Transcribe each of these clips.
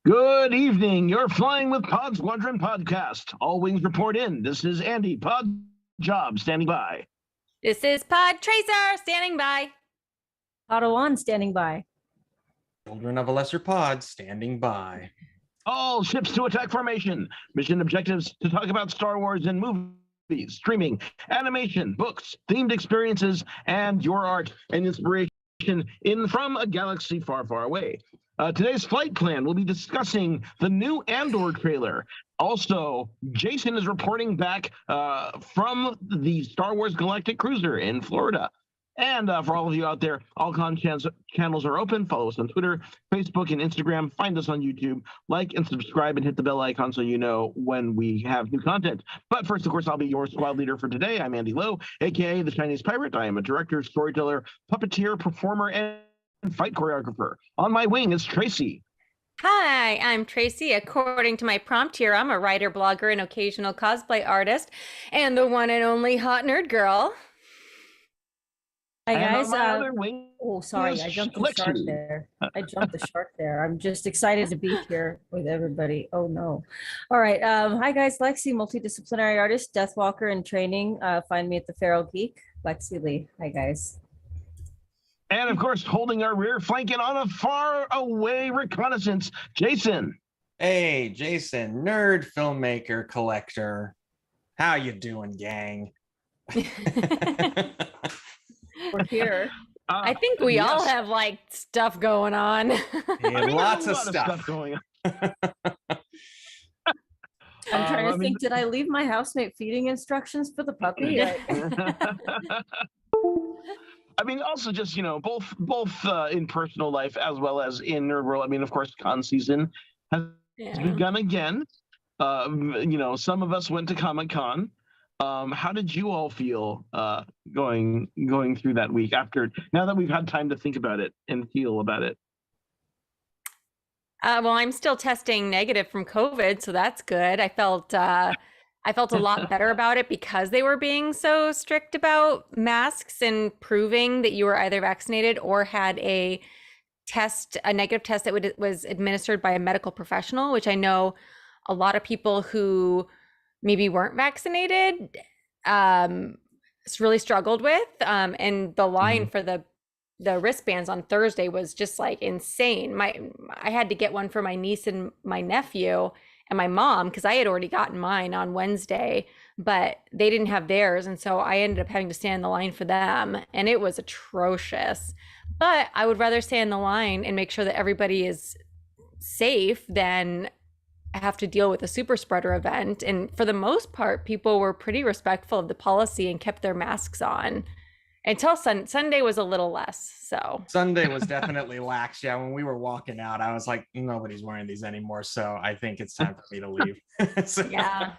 Good evening. You're flying with Pod Squadron podcast. All wings report in. This is Andy, Pod Job, standing by. This is Pod Tracer, standing by. Padawan, standing by. Children of a Lesser Pod, standing by. All ships to attack formation. Mission objectives to talk about Star Wars and movies, streaming, animation, books, themed experiences, and your art and inspiration in from a galaxy far, far away. Today's flight plan, we'll be discussing the new Andor trailer. Also, Jason is reporting back from the Star Wars Galactic cruiser in Florida. And for all of you out there, all channels are open. Follow us on Twitter, Facebook, and Instagram. Find us on YouTube. Like and subscribe and hit the bell icon so you know when we have new content. But first, of course, I'll be your squad leader for today. I'm Andy Lowe, a.k.a. the Chinese Pirate. I am a director, storyteller, puppeteer, performer, and fight choreographer. On my wing is Tracy. Hi, I'm Tracy. According to my prompt here, I'm a writer, blogger, and occasional cosplay artist, and the one and only hot nerd girl. Hi guys. Sorry, I jumped the shark there. I'm just excited to be here with everybody. Oh no. All right. Hi guys, Lexi, multidisciplinary artist, Deathwalker in training. Find me at the Feral Geek. Lexi Lee. Hi guys. And of course, holding our rear flank and on a far away reconnaissance, Jason. Hey, Jason, nerd, filmmaker, collector. How you doing, gang? We're here. I think we all have like stuff going on. Yeah, lots of stuff going on. I'm trying to think, did I leave my housemate feeding instructions for the puppy? I mean, also just, both in personal life as well as in nerd world. I mean, of course, con season has begun again. Some of us went to Comic-Con. How did you all feel going through that week now that we've had time to think about it and feel about it? Well, I'm still testing negative from COVID, so that's good. I felt a lot better about it because they were being so strict about masks and proving that you were either vaccinated or had a negative test that was administered by a medical professional, which I know a lot of people who maybe weren't vaccinated really struggled with. And the line for the wristbands on Thursday was just like insane. I had to get one for my niece and my nephew and my mom because I had already gotten mine on Wednesday, but they didn't have theirs. And so I ended up having to stand in the line for them, and it was atrocious. But I would rather stay in the line and make sure that everybody is safe than have to deal with a super spreader event. And for the most part, people were pretty respectful of the policy and kept their masks on until Sunday was a little less. So Sunday was definitely lax. Yeah, when we were walking out, I was like, nobody's wearing these anymore. So I think it's time for me to leave. So, yeah.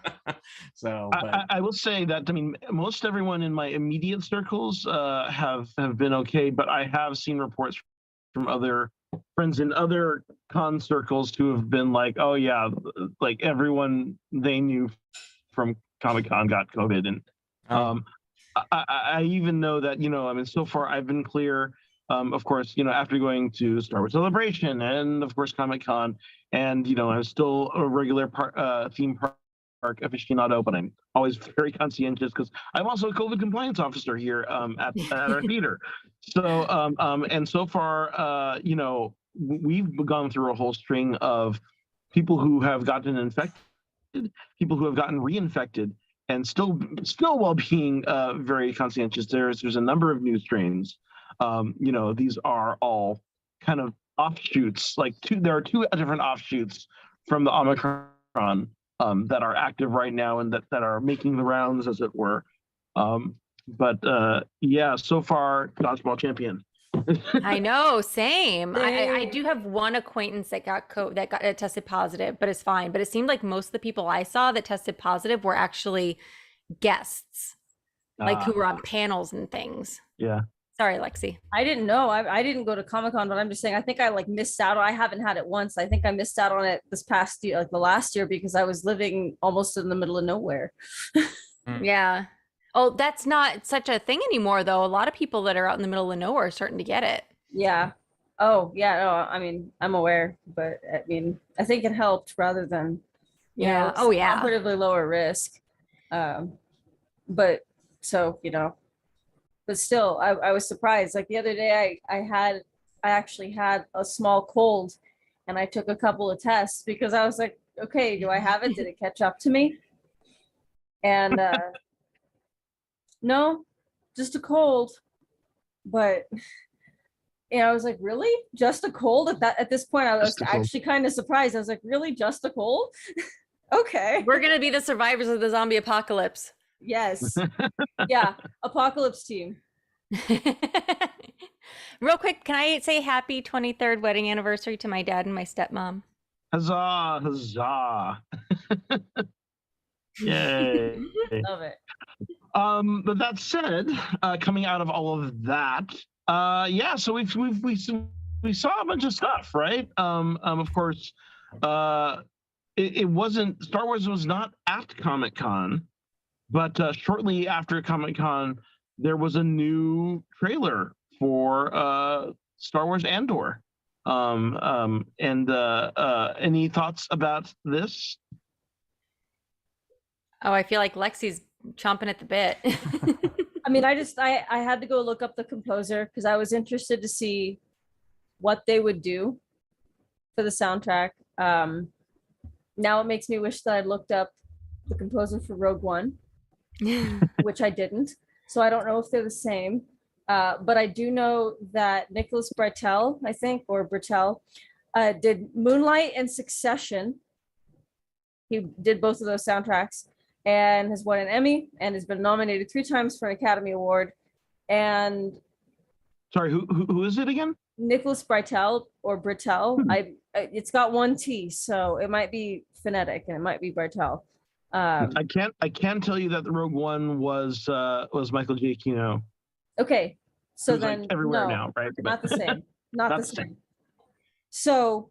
So, I will say that, I mean, most everyone in my immediate circles have been okay, but I have seen reports from other friends in other con circles who have been like, oh yeah, like everyone they knew from Comic-Con got COVID. And I even know that, you know, I mean, so far I've been clear. Of course, you know, after going to Star Wars Celebration and of course Comic-Con, and you know, I'm still a regular theme park aficionado, but I'm always very conscientious because I'm also a COVID compliance officer here at our theater. So and so far, you know, we've gone through a whole string of people who have gotten infected, people who have gotten reinfected, and still while being very conscientious. There's a number of new strains. You know, these are all kind of offshoots. Like there are two different offshoots from the Omicron that are active right now and that are making the rounds, as it were. But yeah, so far, dodgeball champion. I know, same. I do have one acquaintance that got tested positive, but it's fine. But it seemed like most of the people I saw that tested positive were actually guests, like who were on panels and things. Yeah. Sorry, Lexi. I didn't know. I didn't go to Comic-Con, but I'm just saying, I think I like missed out. I haven't had it once. I think I missed out on it this past year, like the last year, because I was living almost in the middle of nowhere. Yeah. Oh, that's not such a thing anymore, though. A lot of people that are out in the middle of nowhere are starting to get it. Yeah. Oh, yeah. No, I mean, I'm aware, but I mean, I think it helped rather than, you know, it's Oh, yeah. comparatively lower risk. But so, you know, but still, I was surprised. Like the other day, I actually had a small cold, and I took a couple of tests because I was like, okay, do I have it? Did it catch up to me? And no, just a cold. But you know, I was like, really? Just a cold? At this point, I was Just a cold. actually kind of surprised. I was like, really? Just a cold? Okay. We're going to be the survivors of the zombie apocalypse. Yes. Yeah. Apocalypse team. Real quick, can I say happy 23rd wedding anniversary to my dad and my stepmom? Huzzah, huzzah. Yay. Love it. But that said, coming out of all of that, yeah, so we saw a bunch of stuff, right? Of course, it wasn't, Star Wars was not at Comic-Con, but shortly after Comic-Con, there was a new trailer for Star Wars Andor. And any thoughts about this? Oh, I feel like Lexi's chomping at the bit. I mean, I had to go look up the composer because I was interested to see what they would do for the soundtrack. Now it makes me wish that I'd looked up the composer for Rogue One, which I didn't. So I don't know if they're the same. But I do know that Nicholas Britell, I think, or Britell, did Moonlight and Succession. He did both of those soundtracks and has won an Emmy and has been nominated 3 times for an Academy Award. And Sorry, who is it again? Nicholas Britell or Britell. It's got 1 T, so it might be phonetic and it might be Britell. I can't tell you that the Rogue One was Michael Giacchino. Okay, so Who's, like, then everywhere no, now, right? not the same. Not Not the the same. same. So,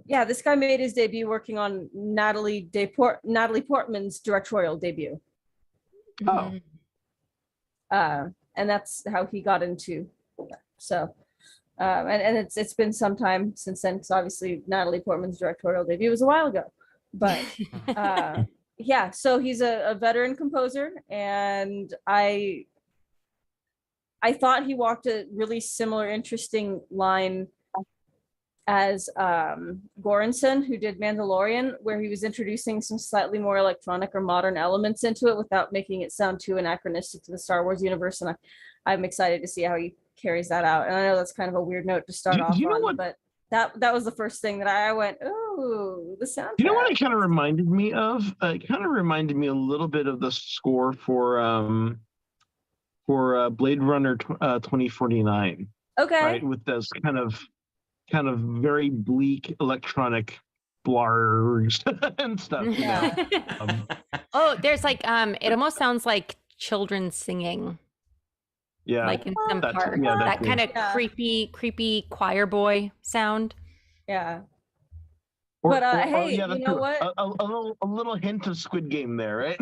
yeah, this guy made his debut working on Natalie Portman's directorial debut. Oh. And that's how he got into that. So, and it's been some time since then, because obviously Natalie Portman's directorial debut was a while ago. But yeah, so he's a veteran composer, and I thought he walked a really similar, interesting line as Goranson, who did Mandalorian, where he was introducing some slightly more electronic or modern elements into it without making it sound too anachronistic to the Star Wars universe. And I'm excited to see how he carries that out. And I know that's kind of a weird note to start off You know on, what? but That was the first thing that I went, ooh, the soundtrack. You know what it kind of reminded me of? It kind of reminded me a little bit of the score for Blade Runner 2049, Okay. right? With those kind of very bleak electronic blars and stuff. You know? Oh, there's like it almost sounds like children singing. Yeah, Like in some That's- part. yeah, that that's kind of Yeah. creepy choir boy sound. Yeah. Or- But, or- hey, yeah, you know what? A little hint of Squid Game there, right?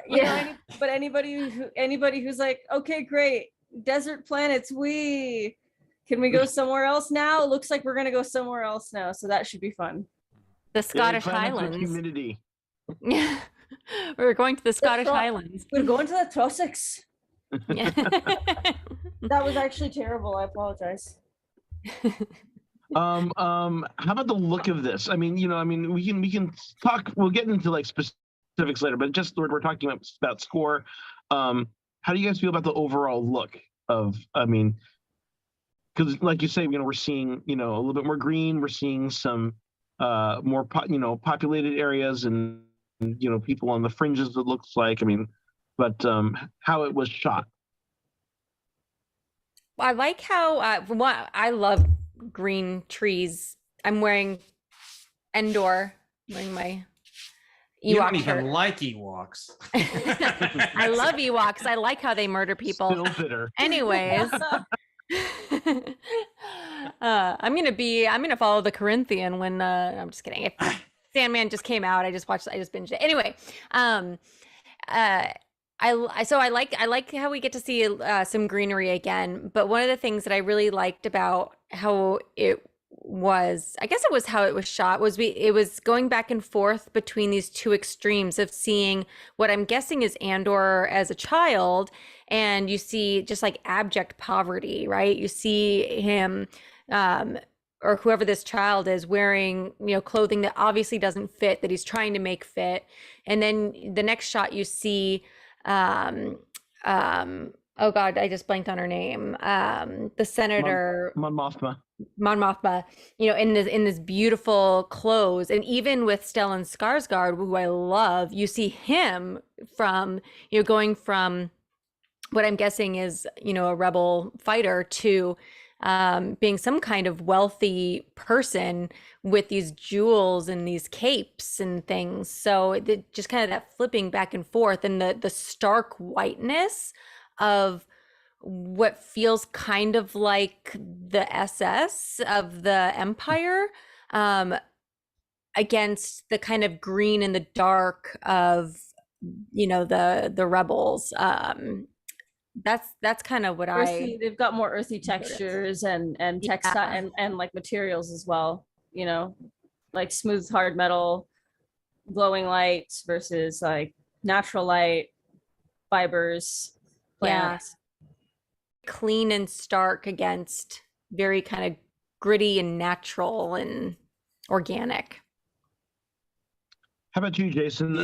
Yeah. But anybody who's like, okay, great, desert planets, can we go somewhere else now? It looks like we're gonna go somewhere else now, so that should be fun. The Yeah, Scottish planets with Highlands. humidity. Yeah. We're going to the Scottish right. Highlands. We're going to the Trossachs. Yeah. That was actually terrible. I apologize. How about the look of this? I mean, we can talk. We'll get into like specifics later, but just we're talking about score. How do you guys feel about the overall look of? I mean, because like you say, we're seeing a little bit more green. We're seeing some more populated areas and people on the fringes. It looks like. I mean, but how it was shot. I like how I love green trees. I'm wearing Andor, wearing my You don't Ewok even shirt. like Ewoks. I love Ewoks. I like how they murder people. Still bitter. Anyways, I'm gonna follow the Corinthian when I'm just kidding. If Sandman just came out, I just binged it. Anyway, I like how we get to see some greenery again. But one of the things that I really liked about how it was, I guess it was how it was shot, was it was going back and forth between these two extremes of seeing what I'm guessing is Andor as a child, and you see just like abject poverty, right? You see him or whoever this child is wearing, clothing that obviously doesn't fit, that he's trying to make fit. And then the next shot you see oh God, I just blanked on her name. The senator Mon Mothma. Mon Mothma, in this beautiful clothes, and even with Stellan Skarsgård, who I love, you see him from going from what I'm guessing is a rebel fighter to being some kind of wealthy person with these jewels and these capes and things. So just kind of that flipping back and forth, and the stark whiteness of what feels kind of like the SS of the Empire against the kind of green and the dark of the rebels. That's kind of what They've got more earthy textures and textile and like materials as well, like smooth hard metal, glowing lights versus like natural light, fibers, plants. Clean and stark against very kind of gritty and natural and organic. How about you, Jason?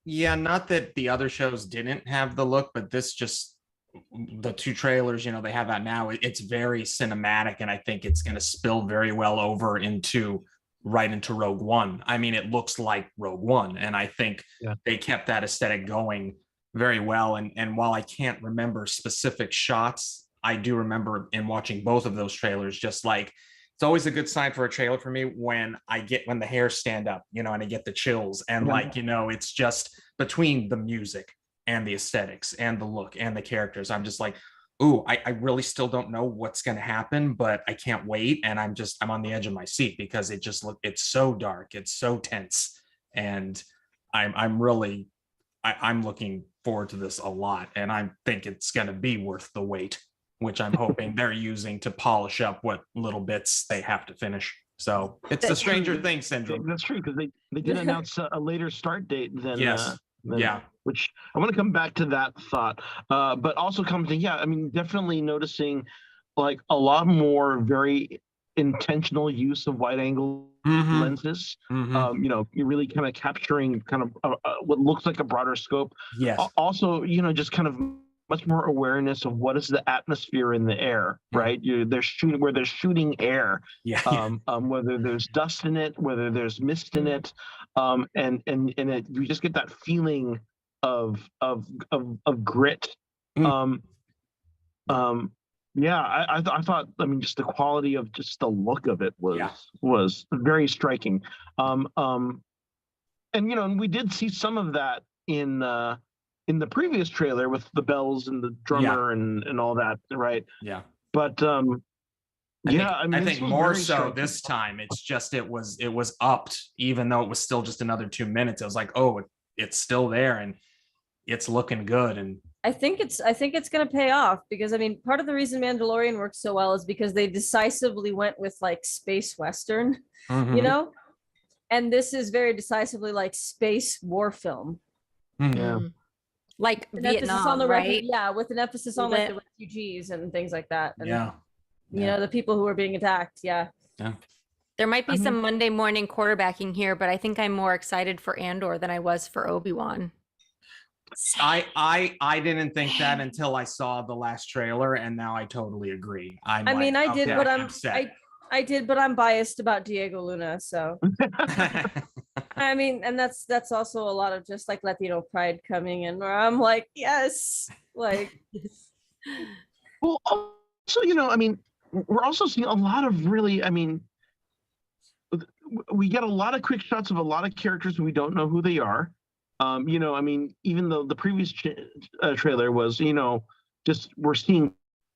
Yeah, not that the other shows didn't have the look, but this just, the two trailers, they have out now, it's very cinematic, and I think it's going to spill very well over right into Rogue One. I mean, it looks like Rogue One, and I think they kept that aesthetic going very well. And while I can't remember specific shots, I do remember in watching both of those trailers, just like, it's always a good sign for a trailer for me when the hairs stand up, and I get the chills, and it's just between the music and the aesthetics and the look and the characters. I'm just like, ooh, I really still don't know what's going to happen, but I can't wait. And I'm on the edge of my seat because it's so dark. It's so tense. And I'm looking forward to this a lot. And I think it's going to be worth the wait, which I'm hoping they're using to polish up what little bits they have to finish. So it's the Stranger Things syndrome. That's true, because they did announce a later start date than which I want to come back to that thought, but also definitely noticing like a lot more very intentional use of wide angle lenses. You're really kind of capturing kind of what looks like a broader scope. Yes. Also, just kind of much more awareness of what is the atmosphere in the air, Yeah. right? They're shooting where they're shooting air, Yeah. whether there's dust in it, whether there's mist in it, you just get that feeling of grit. Mm. Yeah, I thought, I mean, just the quality of just the look of it Yeah. was very striking. And and we did see some of that in the previous trailer with the bells and the drummer and all that, right? Yeah. But I mean, I this think was more very so striking. this time. It's just it was upped, even though it was still just another 2 minutes. It was like, oh, it's still there and it's looking good. And I think it's going to pay off, because I mean, part of the reason Mandalorian works so well is because they decisively went with like space Western, Mhm. you know, and this is very decisively like space war film. Mhm. Yeah. Like An emphasis on Vietnam, the right? yeah, with an emphasis on like the refugees and things like that, and Yeah. you know, the people who are being attacked. Yeah. There might be I mean- some Monday morning quarterbacking here, but I think I'm more excited for Andor than I was for Obi-Wan. I didn't think that until I saw the last trailer, and now I totally agree. I mean, I did, but I'm upset. I did, but I'm biased about Diego Luna, so I mean, and that's also a lot of just like Latino pride coming in, where I'm like, yes, like Well, also, I mean, we're also seeing a lot of really, I mean, we get a lot of quick shots of a lot of characters we don't know who they are. I mean, even though the previous trailer was, just we're seeing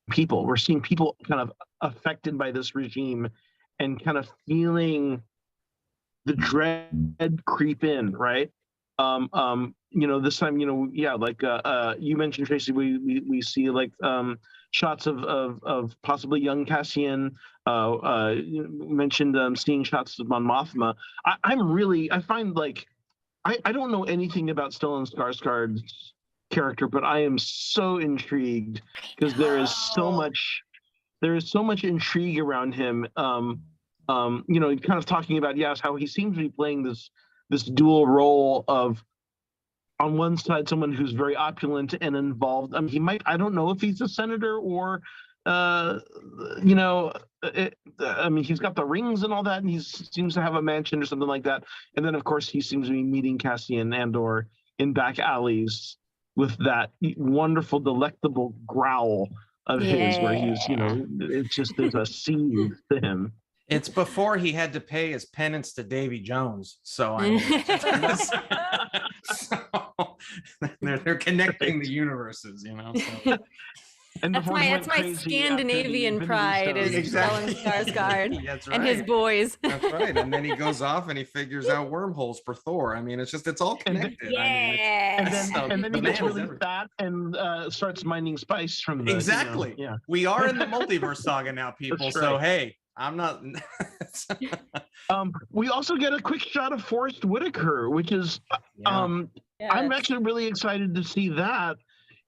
people kind of affected by this regime and kind of feeling the dread creep in, right? This time, like you mentioned, Tracy, we see like shots of possibly young Cassian. You mentioned seeing shots of Mon Mothma. I find like I don't know anything about Stellan Skarsgård's character, but I am so intrigued because there is so much intrigue around him. Kind of talking about how he seems to be playing this dual role of, on one side, someone who's very opulent and involved. I mean, I don't know if he's a senator or, I mean, he's got the rings and all that, and he seems to have a mansion or something like that. And then, of course, he seems to be meeting Cassian Andor in back alleys with that wonderful, delectable growl of his, where he's, it's just, there's a seed to him. It's before he had to pay his penance to Davy Jones, so I mean, so, they're connecting the universes, So. And That's my Scandinavian pride is Exactly. Stellan Skarsgård That's and right. his boys. That's right. And then he goes off and he figures out wormholes for Thor. I mean, it's all connected. Yeah. I mean, And then he gets really everything. fat and starts mining spice from the Exactly. yeah. We are in the multiverse saga now, people. That's So right. hey, I'm not. We also get a quick shot of Forrest Whitaker, which is I'm actually really excited to see that.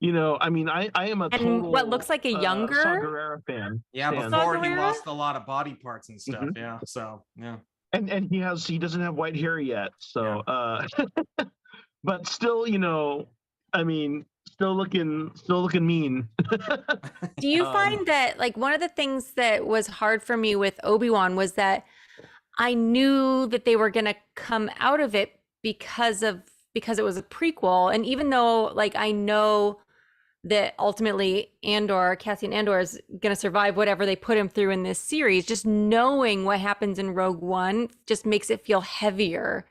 I mean, I am a total And what looks like a younger Saw Gerrera fan. Yeah, fan. before he Gerrera? lost a lot of body parts and stuff. Mhm. Yeah. So yeah. And he doesn't have white hair yet, so but still, I mean, still looking mean. Do you find that, like, one of the things that was hard for me with Obi-Wan was that I knew that they were going to come out of it because it was a prequel, and even though, like, I know that ultimately Cassian Andor is going to survive whatever they put him through in this series, just knowing what happens in Rogue One just makes it feel heavier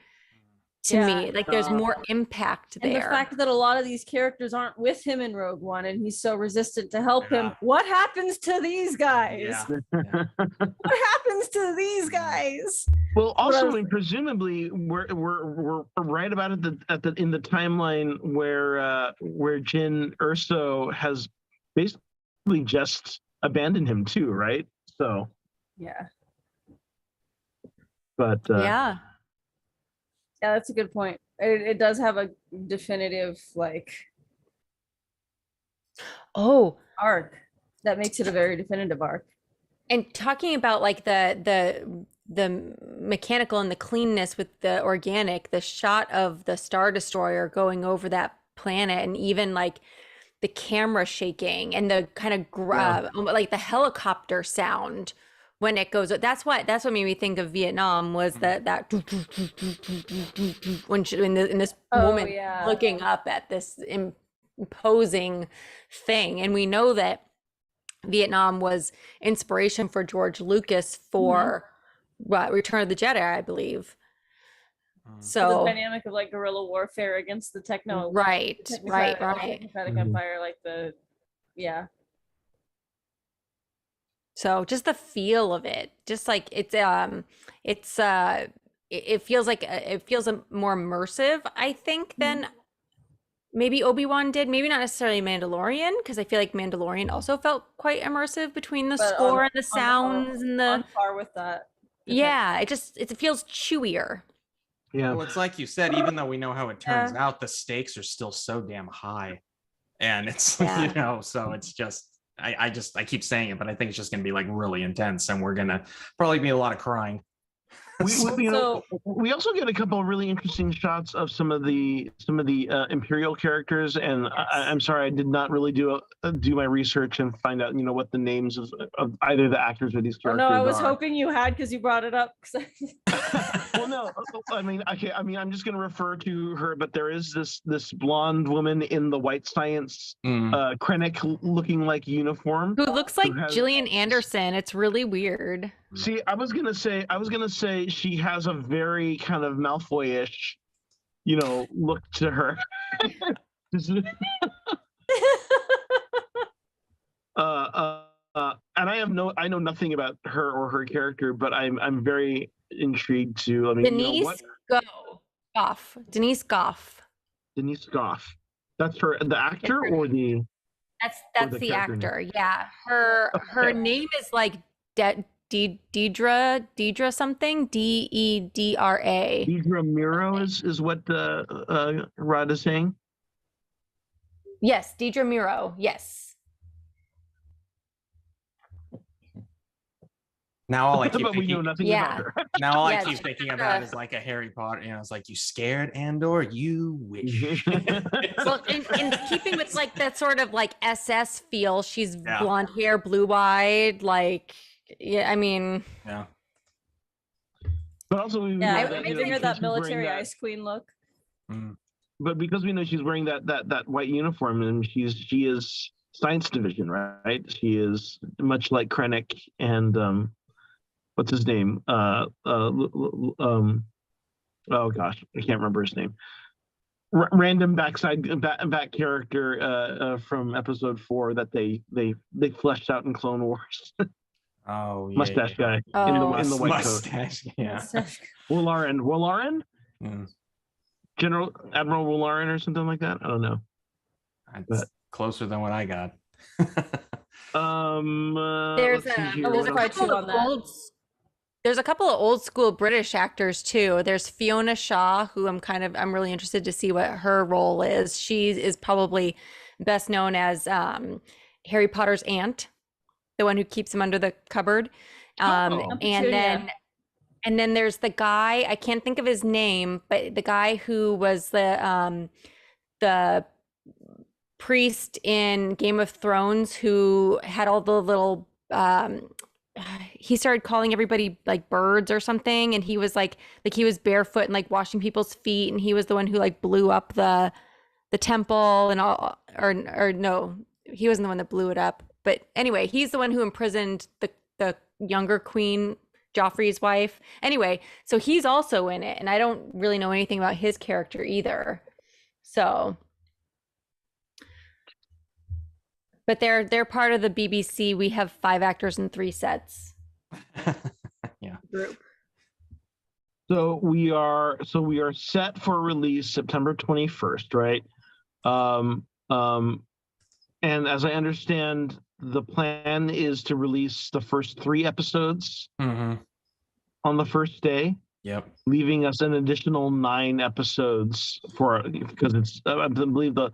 to me. Like there's more impact there. And the fact that a lot of these characters aren't with him in Rogue One and he's so resistant to help him. What happens to these guys? Yeah. What happens to these guys? Well, also, and presumably, we're right about it in the timeline where Jyn Erso has basically just abandoned him too, right? So yeah, but yeah, that's a good point. It does have a definitive arc that makes it a very definitive arc. And talking about like the mechanical and the cleanness with the organic, the shot of the Star Destroyer going over that planet, and even like the camera shaking and the kind of like the helicopter sound when it goes. That's what made me think of Vietnam, was that when in this woman looking up at this imposing thing. And we know that Vietnam was inspiration for George Lucas for Return of the Jedi, I believe. So the dynamic of like guerrilla warfare against the right. technocratic empire, like So just the feel of it, just like it feels more immersive, I think, than maybe Obi-Wan did. Maybe not necessarily Mandalorian, because I feel like Mandalorian also felt quite immersive between the score and the sounds and the on par with that. Yeah, it feels chewier. Yeah. Well, it's like you said, even though we know how it turns out, the stakes are still so damn high. And it's, so it's just, I keep saying it, but I think it's just going to be like really intense, and we're going to probably be a lot of crying. We also get a couple of really interesting shots of some of the Imperial characters, and I'm sorry, I did not really do my research and find out what the names of either the actors or these characters are. No, I was hoping you had, because you brought it up. Well, no, I mean, I'm just going to refer to her, but there is this blonde woman in the White Science Krennic looking like uniform, who looks like Gillian Anderson. It's really weird. See, I was gonna say she has a very kind of Malfoy-ish, look to her. And I know nothing about her or her character, but I'm very intrigued to. Denise Goff. Denise Goff. Denise Goff. That's her, the actor, or the. That's the actor. Name? Yeah, her name is like Deidre something, Deidra. Deidra Miro is what Rod is saying. Yes, Deidra Miro. Yes. Now all I keep thinking, we know nothing about her. Now all I keep thinking about is like a Harry Potter. It's like, you scared, Andor? You wish. Well, in keeping with like that sort of like SS feel, she's blonde hair, blue eyed, like. Yeah, I mean. Yeah. But also, I'm giving her that military ice queen look. But because we know she's wearing that white uniform, and she is science division, right? She is much like Krennic and what's his name? Oh gosh, I can't remember his name. Random back character from episode 4 that they fleshed out in Clone Wars. Oh, yeah, mustache guy in the white mustache, coat. Yeah. Woollaran? General Admiral Woollaran or something like that. I don't know. That's closer than what I got. There's a couple of old school British actors too. There's Fiona Shaw, who I'm really interested to see what her role is. She is probably best known as Harry Potter's aunt, the one who keeps him under the cupboard. And then there's the guy, I can't think of his name, but the guy who was the priest in Game of Thrones, who had all the little he started calling everybody like birds or something, and he was like he was barefoot and like washing people's feet, and he was the one who like blew up the temple and all, or no, he wasn't the one that blew it up. But anyway, he's the one who imprisoned the younger queen, Joffrey's wife. Anyway, so he's also in it, and I don't really know anything about his character either. So, but they're part of the BBC. We have 5 actors in 3 sets. Yeah. Group. So we are set for release September 21st, right? And as I understand, the plan is to release the first 3 episodes on the first day. Yep. Leaving us an additional 9 episodes because it's I believe the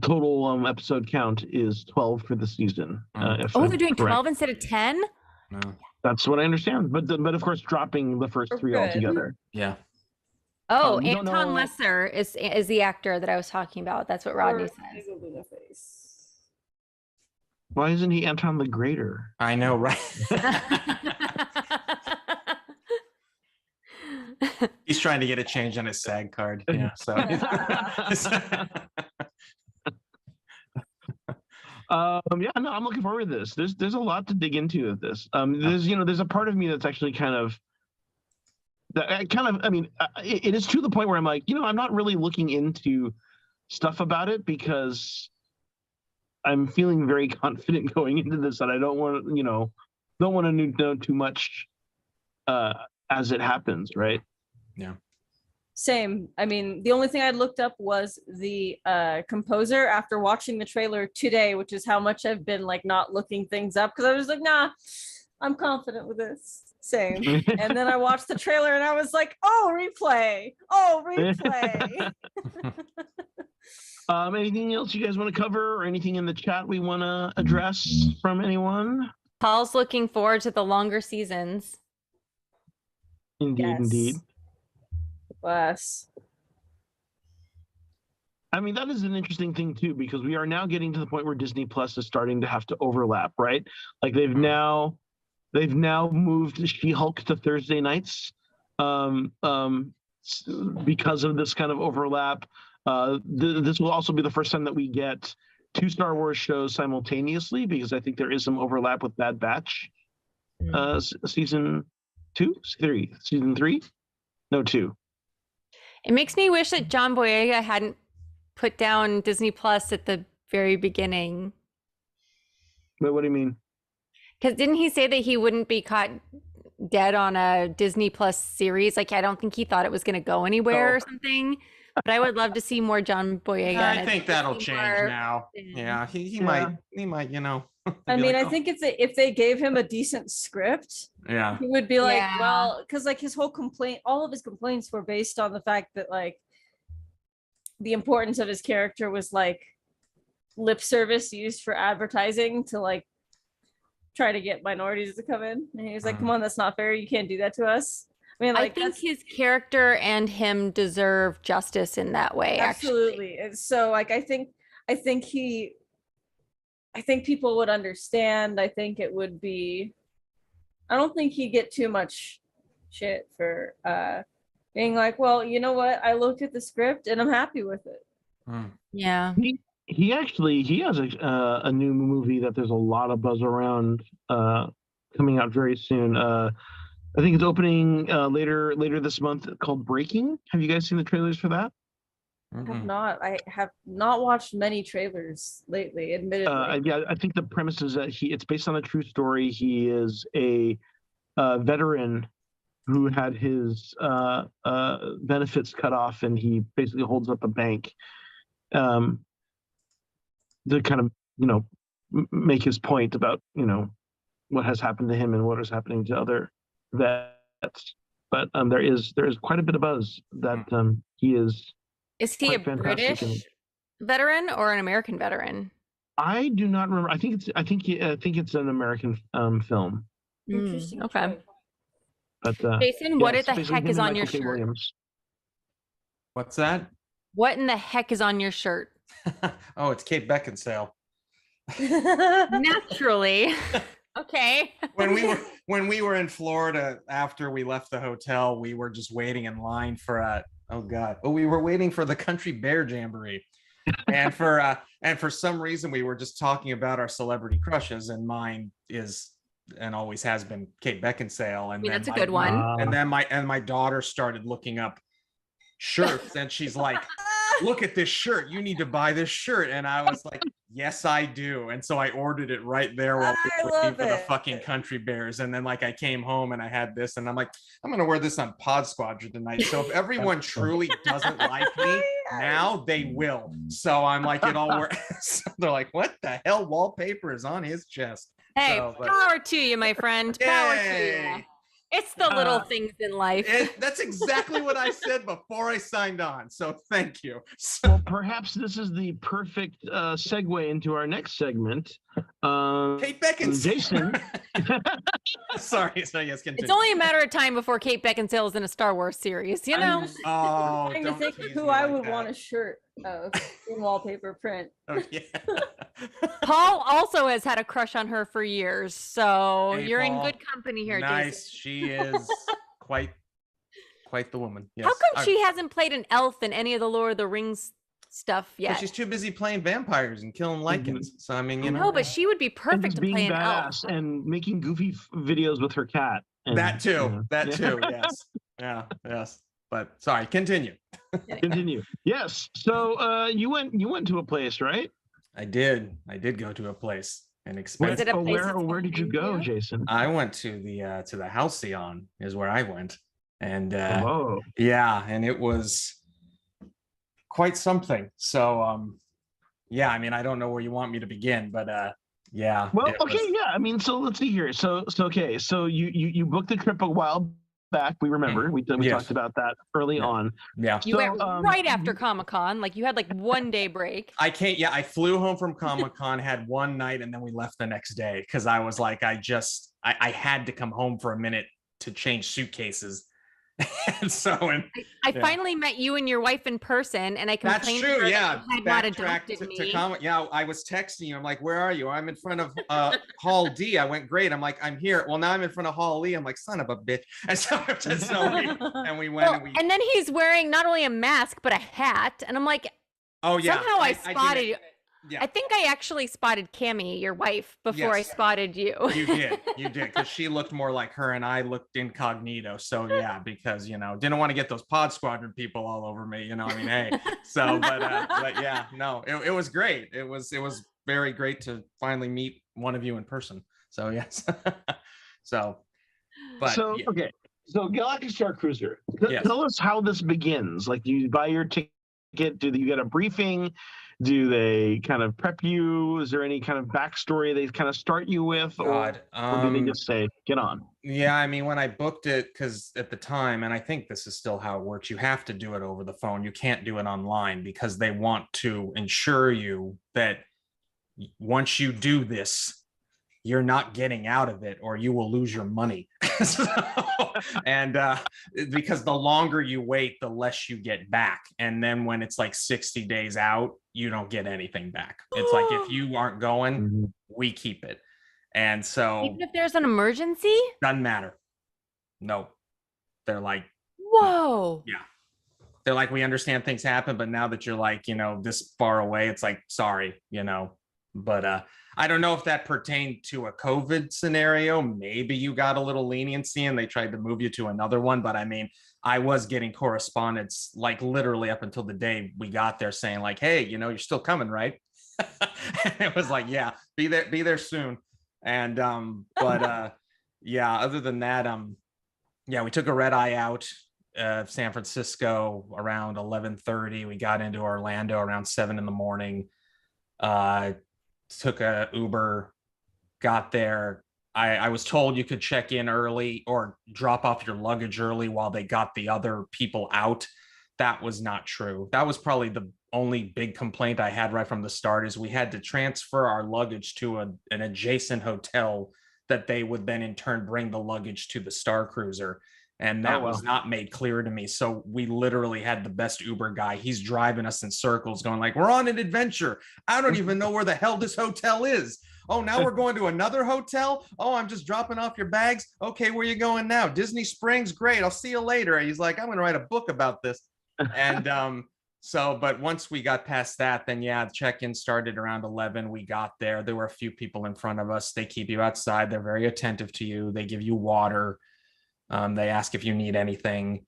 total episode count is 12 for the season. They're doing 12 instead of 10? No. That's what I understand. But of course, dropping the first 3 altogether. Yeah. Oh, Anton Lesser is the actor that I was talking about. That's what Rodney says. Why isn't he Anton the Greater? I know, right? He's trying to get a change on his SAG card. Yeah, so. Yeah, no, I'm looking forward to this. There's a lot to dig into with this. There's a part of me that's actually it is to the point where I'm like, I'm not really looking into stuff about it because I'm feeling very confident going into this that I don't want to know too much as it happens, right? Yeah. Same. I mean, the only thing I looked up was the composer after watching the trailer today, which is how much I've been like not looking things up because I was like, nah, I'm confident with this. Same. And then I watched the trailer and I was like, oh, replay. Anything else you guys want to cover or anything in the chat we want to address from anyone? Paul's looking forward to the longer seasons. Indeed. Bless. I mean, that is an interesting thing too, because we are now getting to the point where Disney Plus is starting to have to overlap, right? Like they've now moved She-Hulk to Thursday nights because of this kind of overlap. This will also be the first time that we get 2 Star Wars shows simultaneously, because I think there is some overlap with Bad Batch season 2, 3, season 3, no 2. It makes me wish that John Boyega hadn't put down Disney Plus at the very beginning. But what do you mean? Because didn't he say that he wouldn't be caught dead on a Disney Plus series? Like, I don't think he thought it was going to go anywhere or something. But I would love to see more John Boyega. I think that'll change now. Yeah, he might, I mean, I think if they gave him a decent script, yeah, he would be like, well, because like his whole all of his complaints were based on the fact that like the importance of his character was like lip service used for advertising to like try to get minorities to come in. And he was like, come on, that's not fair. You can't do that to us. I mean, like, I think his character and him deserve justice in that way. Absolutely. Actually. And so like, I think people would understand. I think it would be, I don't think he'd get too much shit for being like, well, you know what? I looked at the script and I'm happy with it. Yeah. He has a new movie that there's a lot of buzz around coming out very soon. I think it's opening later this month, called Breaking. Have you guys seen the trailers for that? I have not watched many trailers lately, admittedly. Yeah, I think the premise is that it's based on a true story. He is a veteran who had his benefits cut off, and he basically holds up a bank to kind of, make his point about, what has happened to him and what is happening to other vets. But there is quite a bit of buzz that he is. Is he a British veteran or an American veteran? I do not remember. I think it's an American film. Interesting. Okay. But Jason, what the heck is on your shirt? Williams. What's that? What in the heck is on your shirt? Oh, it's Kate Beckinsale. Naturally. Okay. when we were in Florida after we left the hotel, we were just waiting in line for we were waiting for the Country Bear Jamboree. And for some reason we were just talking about our celebrity crushes, and mine is and always has been Kate Beckinsale. And that's a good one. And then my daughter started looking up shirts, and she's like, look at this shirt, you need to buy this shirt. And I was like, yes, I do. And so I ordered it right there while we were waiting for the fucking Country Bears. And then like I came home and I had this, and I'm like, I'm gonna wear this on Pod Squadron tonight. So if everyone truly doesn't like me now, they will. So I'm like, it all works. So they're like, what the hell wallpaper is on his chest? Hey, power to you, my friend. Power to you. It's the little things in life. That's exactly what I said before I signed on. So thank you. Well, perhaps this is the perfect segue into our next segment. Kate Beckinsale. Jason. Sorry. So yes, continue. It's only a matter of time before Kate Beckinsale is in a Star Wars series, I'm trying to think who I would want a shirt Oh, in wallpaper print. Oh, yeah. Paul also has had a crush on her for years, so Hey, you're in Paul. good company here, Nice. Jason. She is quite the woman. Yes. How come she hasn't played an elf in any of the Lord of the Rings stuff Because yet? she's too busy playing vampires and killing lichens. So I mean, you know. No, but she would be And perfect just to being play an elf. badass and making goofy videos with her cat. And, That too. you know, That yeah. too. Yes. Yeah. Yes. But sorry. Continue. Continue. Yes. So you went to a place, right? I did go to a place and Is expect. it a place Where that's did you home go, to? Jason? I went to the Halcyon is where I went, and Whoa. yeah, and it was quite something. So yeah, I mean, I don't know where you want me to begin, but yeah. Well, it okay, was- yeah. I mean, so let's see here. So okay. So you booked the trip a while back. We remember we Yes. talked about that early Yeah. on. Yeah. You So, went right after Comic-Con, like you had like 1 day break. I can't. Yeah, I flew home from Comic-Con, had one night, and then we left the next day because I was like, I had to come home for a minute to change suitcases. And I yeah. finally met you and your wife in person, and I That's complained to true. her Yeah, that you had not backtrack adopted me. to comment. Yeah, I was texting you. I'm like, "Where are you?" I'm in front of Hall D. I went, "Great." I'm like, "I'm here." Well, now I'm in front of Hall E. I'm like, "Son of a bitch!" And so we went Well, and we. and then he's wearing not only a mask but a hat, and I'm like, Oh yeah. somehow I didn't- spotted you. Yeah. I think I actually spotted Cammie, your wife, before I Yes. spotted you. You did, because she looked more like her, and I looked incognito. So yeah, because didn't want to get those Pod Squadron people all over me. I mean, hey. So, but yeah, no, it was great. It was very great to finally meet one of you in person. So yes. So, but so yeah. okay. So Galactic Star Cruiser. Yes. Tell us how this begins. Like, do you buy your ticket? Do you get a briefing? Do they kind of prep you? Is there any kind of backstory they kind of start you with? God, or do they just say, get on? Yeah, I mean, when I booked it, because at the time, and I think this is still how it works, you have to do it over the phone. You can't do it online because they want to ensure you that once you do this, you're not getting out of it or you will lose your money. And because the longer you wait, the less you get back. And then when it's like 60 days out, you don't get anything back. It's like, if you aren't going, we keep it. And so Even if there's an emergency? doesn't matter. No. They're like, whoa. yeah. They're like, we understand things happen, but now that you're like, this far away, it's like, sorry, but I don't know if that pertained to a COVID scenario. Maybe you got a little leniency and they tried to move you to another one. But I mean, I was getting correspondence like literally up until the day we got there saying like, hey, you're still coming, right? And it was like, yeah, be there soon. And but yeah, other than that, yeah, we took a red eye out of San Francisco around 11:30. We got into Orlando around 7 a.m. Took a Uber, got there. I was told you could check in early or drop off your luggage early while they got the other people out. That was not true. That was probably the only big complaint I had right from the start, is we had to transfer our luggage to an adjacent hotel that they would then in turn bring the luggage to the Star Cruiser. And that was not made clear to me. So we literally had the best Uber guy. He's driving us in circles going like, we're on an adventure. I don't even know where the hell this hotel is. Oh, now we're going to another hotel. Oh, I'm just dropping off your bags. Okay, where you going now? Disney Springs. Great. I'll see you later. He's like, I'm going to write a book about this. And so, but once we got past that, then yeah, the check-in started around 11. We got there. There were a few people in front of us. They keep you outside. They're very attentive to you. They give you water. They ask if you need anything.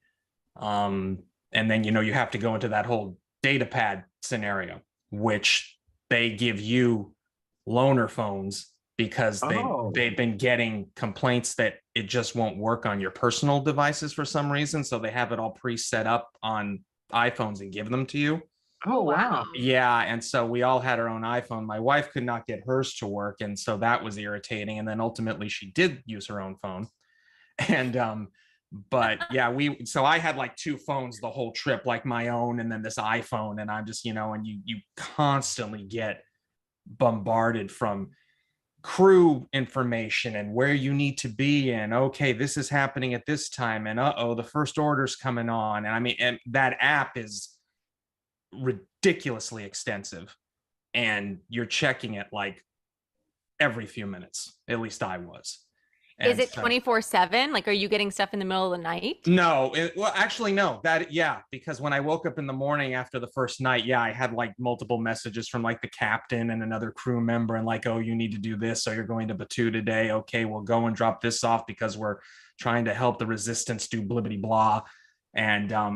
And then, you have to go into that whole data pad scenario, which they give you loaner phones because they've been getting complaints that it just won't work on your personal devices for some reason. So they have it all pre-set up on iPhones and give them to you. Oh, wow. Yeah. And so we all had our own iPhone. My wife could not get hers to work. And so that was irritating. And then ultimately she did use her own phone. And but yeah, so I had like 2 phones the whole trip, like my own and then this iPhone, and I'm just and you constantly get bombarded from crew information and where you need to be, and okay, this is happening at this time, and the first order's coming on. And I mean, and that app is ridiculously extensive, and you're checking it like every few minutes. At least I was. Is And it so- 24/7? Like, are you getting stuff in the middle of the night? No, well, actually, no. Because when I woke up in the morning after the first night, I had like multiple messages from like the captain and another crew member, and like, oh, you need to do this, so you're going to Batu today. Okay, we'll go and drop this off because we're trying to help the resistance do blibbity blah. And I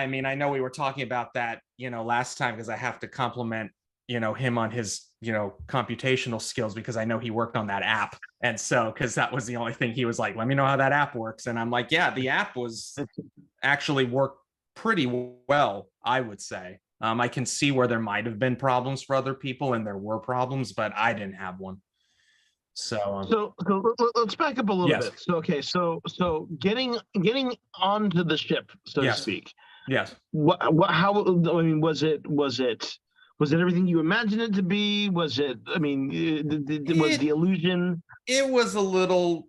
mean, I know we were talking about that, last time, because I have to compliment, him on his, computational skills, because I know he worked on that app. And so, because that was the only thing he was like, let me know how that app works. And I'm like, yeah, the app was actually worked pretty well, I would say. I can see where there might have been problems for other people, and there were problems, but I didn't have one. So let's back up a little Yes. bit. So okay, so getting onto the ship, so Yes. to speak. yes. How, I mean, was it everything you imagined it to be? Was it, I mean, was the illusion? It was a little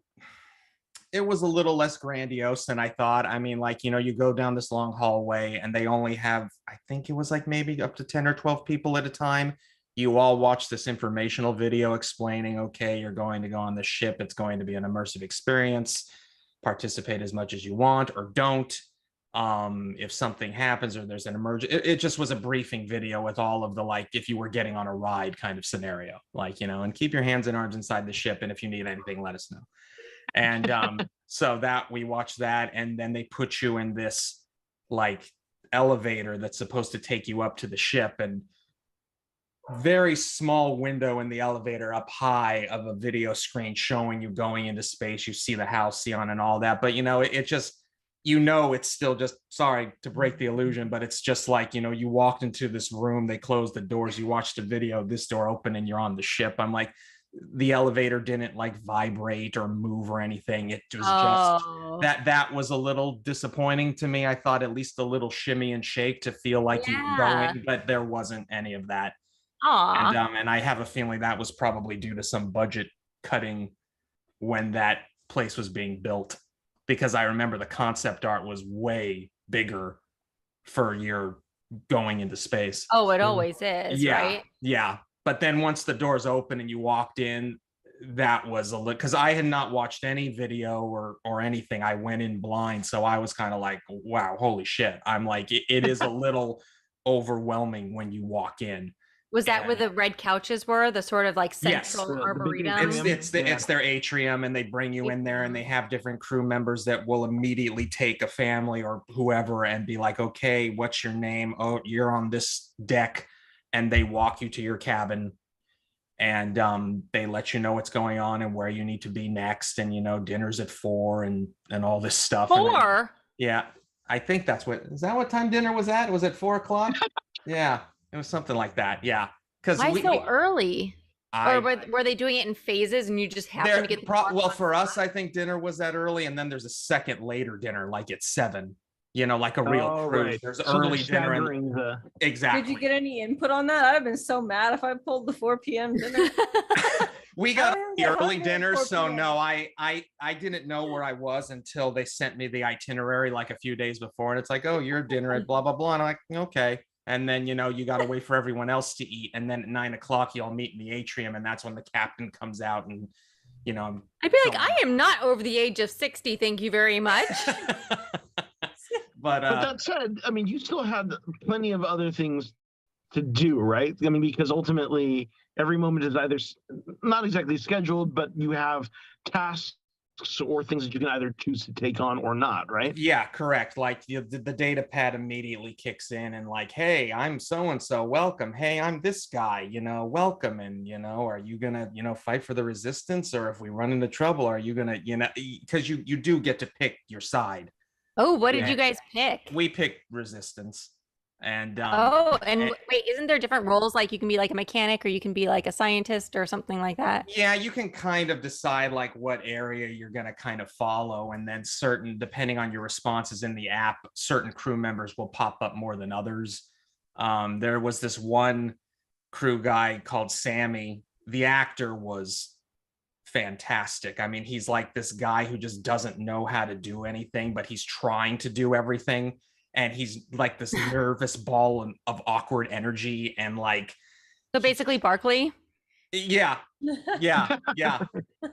less grandiose than I thought. I mean, like, you go down this long hallway and they only have, I think it was like maybe up to 10 or 12 people at a time. You all watch this informational video explaining, okay, you're going to go on the ship. It's going to be an immersive experience. Participate as much as you want or don't. If something happens or there's an emergency, it just was a briefing video with all of the, like, if you were getting on a ride kind of scenario, like, and keep your hands and arms inside the ship. And if you need anything, let us know. And so that we watched that, and then they put you in this like elevator that's supposed to take you up to the ship, and very small window in the elevator up high of a video screen showing you going into space. You see the halcyon and all that, but it just, it's still just, sorry to break the illusion, but it's just like, you walked into this room, they closed the doors, you watched a video, this door open, and you're on the ship. I'm like, the elevator didn't like vibrate or move or anything. It was just that was a little disappointing to me. I thought at least a little shimmy and shake to feel like you were going, but there wasn't any of that. And I have a feeling that was probably due to some budget cutting when that place was being built, because I remember the concept art was way bigger for your going into space. Oh, it always is, right? Yeah. But then once the doors open and you walked in, that was a little, because I had not watched any video or anything. I went in blind. So I was kind of like, wow, holy shit. I'm like, it is a little overwhelming when you walk in. Was that where the red couches were? The sort of like Yes. central The big arboretum? It's their atrium, and they bring you in there, and they have different crew members that will immediately take a family or whoever and be like, okay, what's your name? Oh, you're on this deck. And they walk you to your cabin, and they let you know what's going on and where you need to be next. And, dinner's at 4 and all this stuff. 4? Yeah. I think is that what time dinner was at? Was it 4 o'clock? Yeah. It was something like that. Yeah. Why so early? Or were they doing it in phases and you just happened to get well, for us, I think dinner was that early, and then there's a second later dinner, like at 7. Like a real cruise. Right. There's So early dinner. Exactly. Did you get any input on that? I'd have been so mad if I pulled the 4 p.m. dinner. We got the early dinner, 4 so p.m. no, I didn't know where I was until they sent me the itinerary like a few days before, and it's like, oh, you're dinner at blah blah blah, and I'm like, okay. And then you got to wait for everyone else to eat, and then at 9 o'clock you all meet in the atrium, and that's when the captain comes out, and I'd be like, I am not over the age of 60, thank you very much. But that said, I mean, you still had plenty of other things to do, right? I mean, because ultimately every moment is either not exactly scheduled, but you have tasks or things that you can either choose to take on or not, right? Yeah, correct. Like the data pad immediately kicks in and like, hey, I'm so-and-so, welcome. Hey, I'm this guy, welcome. And, are you gonna, fight for the resistance? Or if we run into trouble, are you gonna, because you do get to pick your side. Oh, what did you guys pick? We picked resistance. And wait, isn't there different roles? Like you can be like a mechanic, or you can be like a scientist or something like that? Yeah, you can kind of decide like what area you're going to kind of follow. And then depending on your responses in the app, certain crew members will pop up more than others. There was this one crew guy called Sammy. The actor was fantastic. I mean, he's like this guy who just doesn't know how to do anything, but he's trying to do everything. and he's like this nervous ball of awkward energy, and like, So basically Barkley. yeah,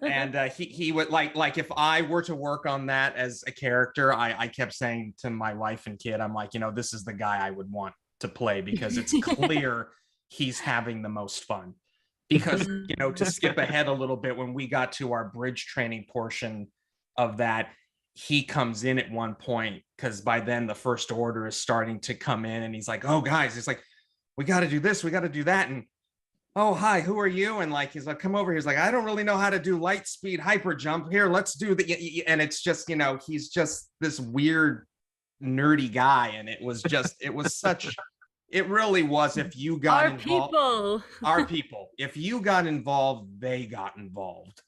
and he would like if I were to work on that as a character, I kept saying to my wife and kid, I'm like, this is the guy I would want to play, because it's clear he's having the most fun. Because to skip ahead a little bit, when we got to our bridge training portion of that, he comes in at one point, because by then the First Order is starting to come in, and he's like, oh guys, it's like, we got to do this, we got to do that, and oh hi, who are you? And like, he's like, come over here. He's like, I don't really know how to do light speed hyper jump. Here, let's do the, and it's just, he's just this weird nerdy guy, and it was such, it really was. If you got involved, our people, if you got involved, they got involved.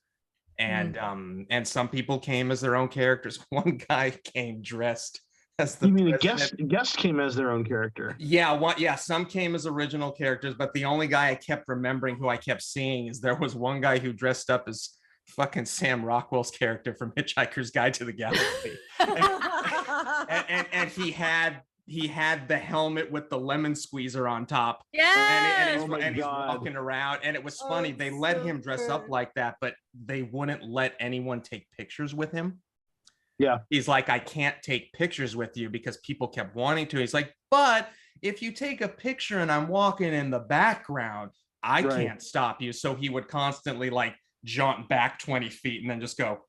And some people came as their own characters. One guy came dressed as the, you mean a guest came as their own character? Yeah, some came as original characters, but the only guy I kept remembering, who I kept seeing, is there was one guy who dressed up as fucking Sam Rockwell's character from Hitchhiker's Guide to the Galaxy. and he had the helmet with the lemon squeezer on top. Yeah. And he's walking around, and it was funny. They let him dress up like that, but they wouldn't let anyone take pictures with him. Yeah. He's like, I can't take pictures with you, because people kept wanting to. He's like, but if you take a picture and I'm walking in the background, I can't stop you. So he would constantly like jaunt back 20 feet and then just go,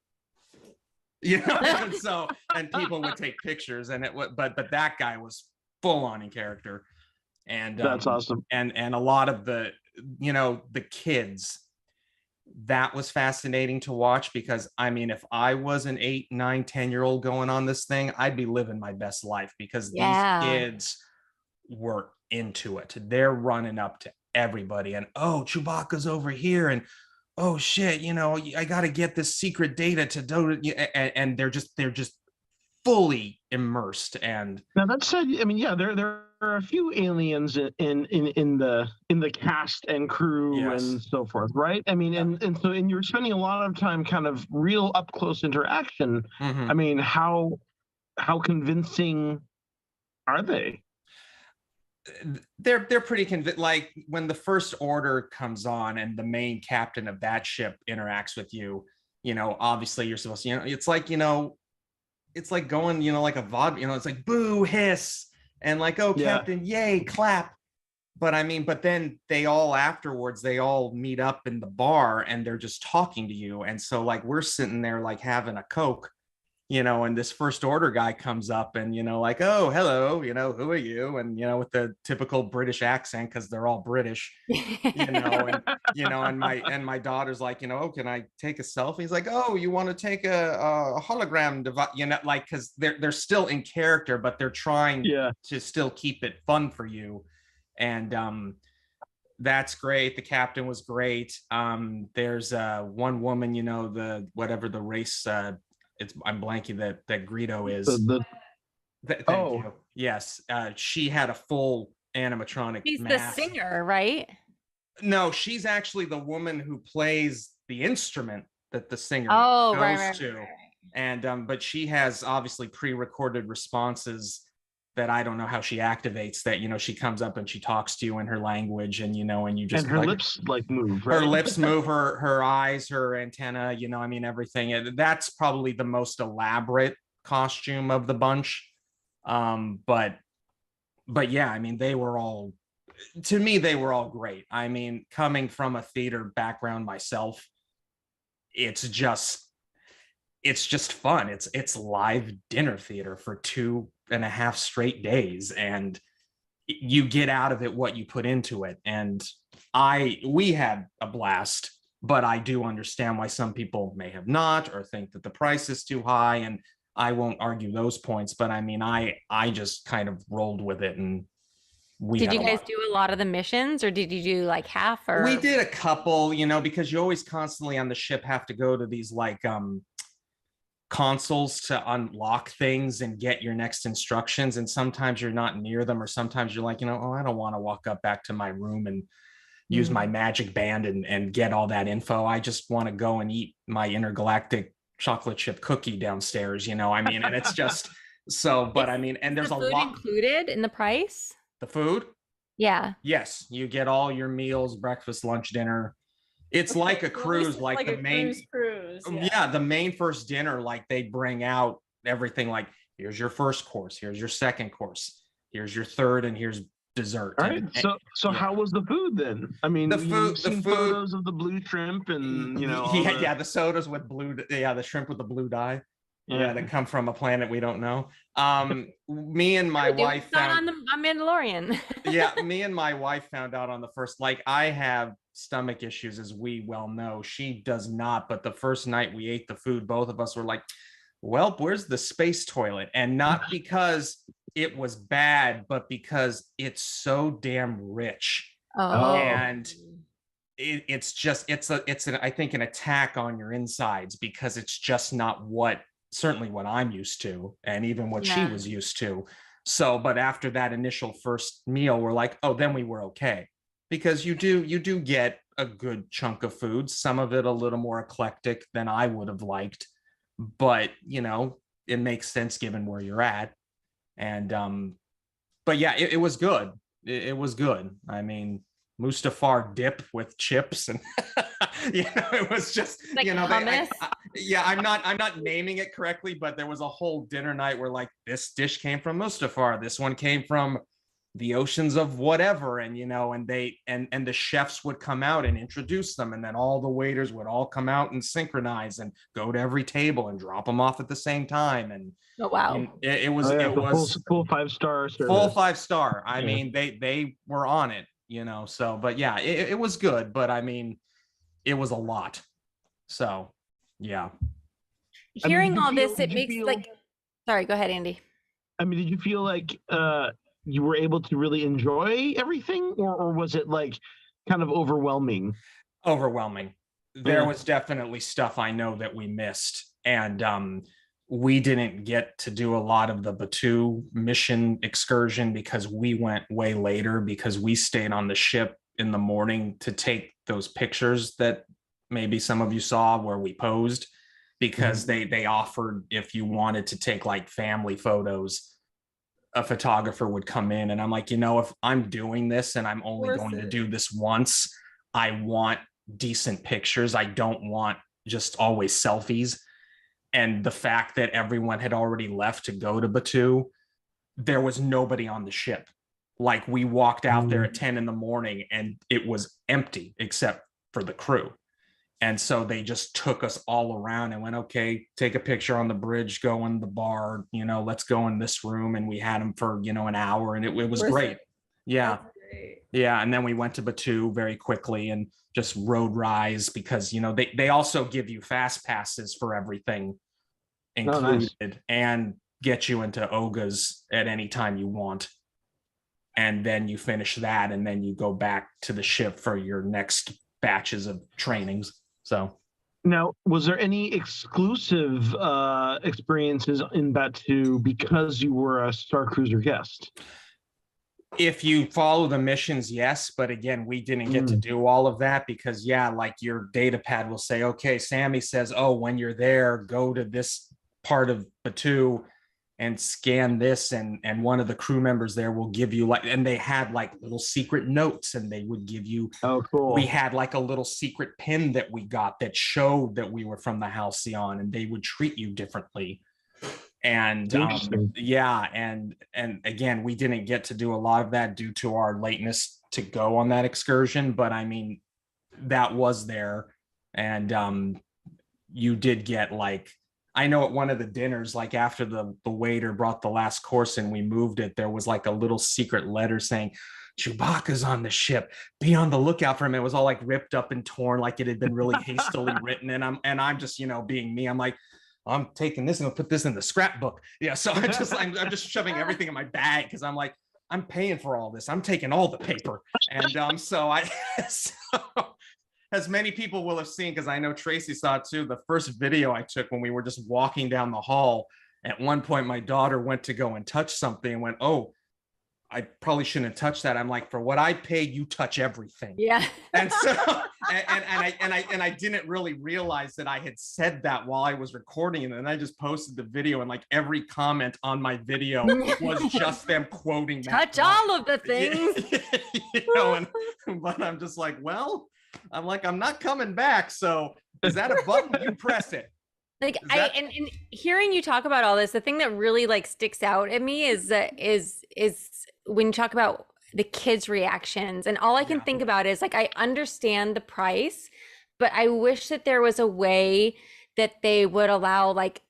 and people would take pictures, and it would, but that guy was full on in character. And that's awesome. And a lot of the, the kids, that was fascinating to watch, because I mean, if I was an 8, 9, 10-year-old going on this thing, I'd be living my best life, because these kids were into it. They're running up to everybody, and oh, Chewbacca's over here, and oh shit, I got to get this secret data to do, and they're just fully immersed. And now that said, I mean, yeah, there are a few aliens in the cast and crew and so forth, right? I mean, and you're spending a lot of time kind of real up close interaction. I mean, how convincing are they? They're pretty convinced. Like when the First Order comes on and the main captain of that ship interacts with you, obviously you're supposed to, it's like, it's like going, like a vaudeville, it's like boo, hiss, and like, oh, Captain, yay, clap. But I mean, but then they all afterwards, they all meet up in the bar and they're just talking to you. And so like, we're sitting there like having a Coke, and this First Order guy comes up and, like, oh, hello, who are you? And, with the typical British accent, because they're all British, and my daughter's like, oh, can I take a selfie? He's like, oh, you want to take a hologram device, like, because they're still in character, but they're trying to still keep it fun for you. And that's great. The captain was great. There's one woman, the whatever the race, I'm blanking that Greedo is. Thank you. Yes, she had a full animatronic. She's mask. The singer, right? No, she's actually the woman who plays the instrument that the singer goes to. And but she has obviously pre-recorded responses that I don't know how she activates, that she comes up and she talks to you in her language, and and you just, and her lips like move, right? Her lips move, her eyes, her antenna, I mean, everything. That's probably the most elaborate costume of the bunch. But yeah, I mean, they were all great. I mean, coming from a theater background myself, it's just fun. It's live dinner theater for 2.5 straight days, and you get out of it what you put into it. And we had a blast, but I do understand why some people may have not, or think that the price is too high, and I won't argue those points. But I mean, I just kind of rolled with it. And did you guys do a lot of the missions, or did you do like half? Or we did a couple, because you always constantly on the ship have to go to these like consoles to unlock things and get your next instructions, and sometimes you're not near them, or sometimes you're like, oh, I don't want to walk up back to my room and use my magic band and get all that info. I just want to go and eat my intergalactic chocolate chip cookie downstairs, I mean, and it's just So, but I mean, and Is there's the a food lot. included in the price? The food? Yeah. Yes, you get all your meals, breakfast, lunch, dinner. It's like a Okay, well, at least cruise, it's like the a main, cruise. yeah, the main first dinner, like they bring out everything like, here's your first course, here's your second course, here's your third, and here's dessert. All right. So yeah. how was the food then? I mean, The we've the seen food, photos of the blue shrimp and all yeah, the, yeah, the sodas with blue, yeah, the shrimp with the blue dye. Yeah, that come from a planet we don't know. Me and my wife found on Mandalorian. yeah, me and my wife found out on the first, like I have stomach issues, as we well know. She does not, but the first night we ate the food, both of us were like, well, where's the space toilet? And not because it was bad, but because it's so damn rich. Oh. And it's just, I think an attack on your insides, because it's just not certainly what I'm used to, and even what she was used to. So, but after that initial first meal, we're like, oh, then we were okay. Because you do get a good chunk of food, some of it a little more eclectic than I would have liked, but it makes sense given where you're at. And but yeah, it was good. It was good. I mean, Mustafar dip with chips, and it was just like hummus. Yeah, I'm not naming it correctly, but there was a whole dinner night where like this dish came from Mustafar, this one came from the oceans of whatever, and and they and the chefs would come out and introduce them, and then all the waiters would all come out and synchronize and go to every table and drop them off at the same time. And oh wow, it was full 5-star service. Full 5-star. I mean, they were on it, so, but yeah, it was good, but I mean, it was a lot. So yeah, hearing all this, it makes like, sorry, go ahead, Andy. I mean, did you feel like you were able to really enjoy everything, or was it like kind of overwhelming? Overwhelming. There was definitely stuff I know that we missed, and we didn't get to do a lot of the Batu mission excursion because we went way later, because we stayed on the ship in the morning to take those pictures that maybe some of you saw where we posed, because they offered, if you wanted to take like family photos, a photographer would come in. And I'm like, if I'm doing this and I'm only going to do this once, I want decent pictures. I don't want just always selfies. And the fact that everyone had already left to go to Batu, there was nobody on the ship. Like, we walked out there at 10 in the morning and it was empty except for the crew. And so they just took us all around and went, okay, take a picture on the bridge, go in the bar, let's go in this room. And we had them for, an hour, and it was great. Yeah. Yeah. And then we went to Batu very quickly and just road rise, because, they also give you fast passes for everything included. Oh, nice. And get you into Ogas at any time you want. And then you finish that, and then you go back to the ship for your next batches of trainings. So now, was there any exclusive experiences in Batu because you were a Star Cruiser guest? If you follow the missions, yes. But again, we didn't get to do all of that because, like your data pad will say, okay, Sammy says, oh, when you're there, go to this part of Batu and scan this, and one of the crew members there will give you and they had like little secret notes, and they would give you, oh cool, we had like a little secret pin that we got that showed that we were from the Halcyon, and they would treat you differently. And and again, we didn't get to do a lot of that due to our lateness to go on that excursion, but I mean, that was there. And you did get I know at one of the dinners, after the waiter brought the last course and we moved it, there was a little secret letter saying, Chewbacca's on the ship, be on the lookout for him. It was all ripped up and torn, like it had been really hastily written. And I'm just, being me, I'm like, I'm taking this and I'll put this in the scrapbook. Yeah. So I'm just shoving everything in my bag, because I'm like, I'm paying for all this. I'm taking all the paper. And so as many people will have seen, because I know Tracy saw it too, the first video I took when we were just walking down the hall, at one point my daughter went to go and touch something and went, oh, I probably shouldn't touch that. I'm like, for what I pay, you touch everything. Yeah. And so, and I didn't really realize that I had said that while I was recording, and then I just posted the video, and like every comment on my video was just them quoting that Touch all of the things. you know, but I'm just like, well, I'm not coming back. So is that a button? You press it. Like and hearing you talk about all this, the thing that really like sticks out at me is when you talk about the kids' reactions, and all I can think about is like, I understand the price, but I wish that there was a way that they would allow like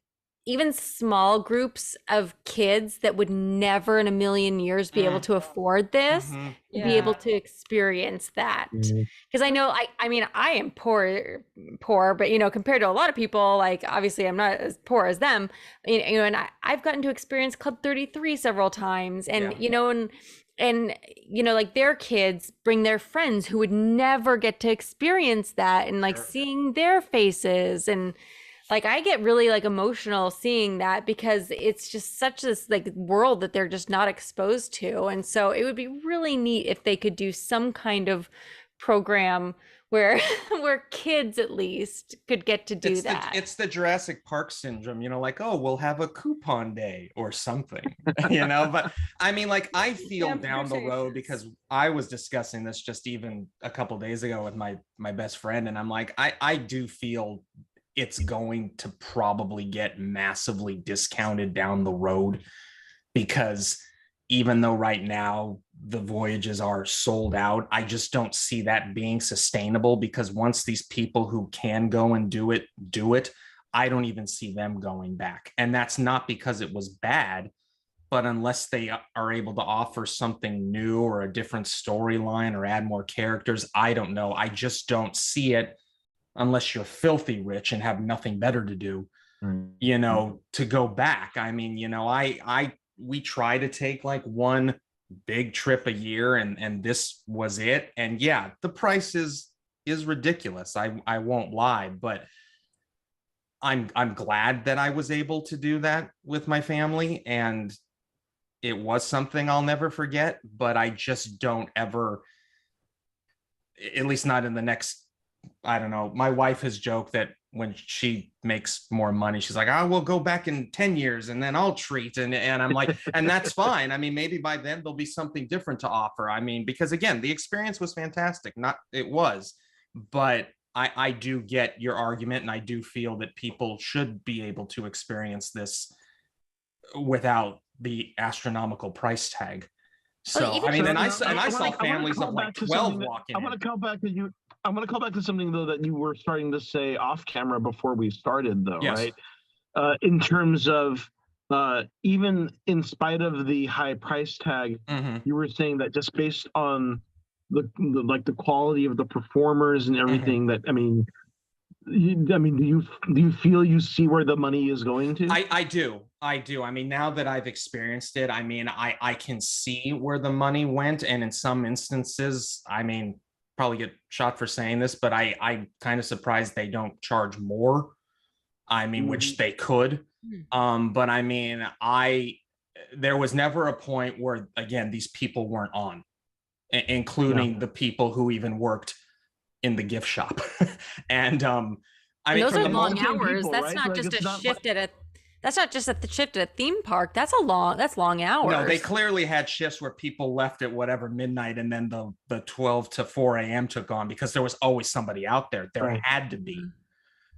even small groups of kids that would never in a million years be able to afford this to be able to experience that. Because I know, I mean, I am poor, but you know, compared to a lot of people, like obviously I'm not as poor as them, you know, and I've gotten to experience Club 33 several times, and you know, and you know, like their kids bring their friends who would never get to experience that, and like seeing their faces, and like I get really like emotional seeing that, because it's just such this like world that they're just not exposed to. And so it would be really neat if they could do some kind of program where kids at least could get to do that. It's the Jurassic Park syndrome, you know, like, oh, we'll have a coupon day or something, you know. But I mean, like, I feel down the road, because I was discussing this just even a couple days ago with my best friend, and I'm like, I do feel it's going to probably get massively discounted down the road, because even though right now the voyages are sold out, I just don't see that being sustainable, because once these people who can go and do it, I don't even see them going back. And that's not because it was bad, but unless they are able to offer something new or a different storyline or add more characters, I don't know. I just don't see it, unless you're filthy rich and have nothing better to do, you know, to go back. I mean, you know, we try to take like one big trip a year, and this was it. And yeah, the price is ridiculous. I won't lie, but I'm glad that I was able to do that with my family, and it was something I'll never forget. But I just don't ever, at least not in the next, I don't know. My wife has joked that when she makes more money, she's like, I will go back in 10 years and then I'll treat. And I'm like, and that's fine. I mean, maybe by then there'll be something different to offer. I mean, because again, the experience was fantastic. It was, but I do get your argument, and I do feel that people should be able to experience this without the astronomical price tag. So, I mean, and I saw families of like 12 walking. I want to call back to you. I'm going to call back to something, though, that you were starting to say off camera before we started, though, yes. Right? In terms of even in spite of the high price tag, you were saying that just based on the quality of the performers and everything, that, I mean, do you feel you see where the money is going to? I do. I mean, now that I've experienced it, I mean, I can see where the money went. And in some instances, I mean, probably get shot for saying this, but I'm kind of surprised they don't charge more. I mean, which they could. But I mean, there was never a point where, again, these people weren't on, including the people who even worked in the gift shop. And I mean, those are long hours. People, that's right? not Like, just it's a not shift at a. That's not just at the shift at a theme park. That's long hours. No, they clearly had shifts where people left at whatever midnight, and then the 12 to 4 a.m. took on, because there was always somebody out there. There had to be.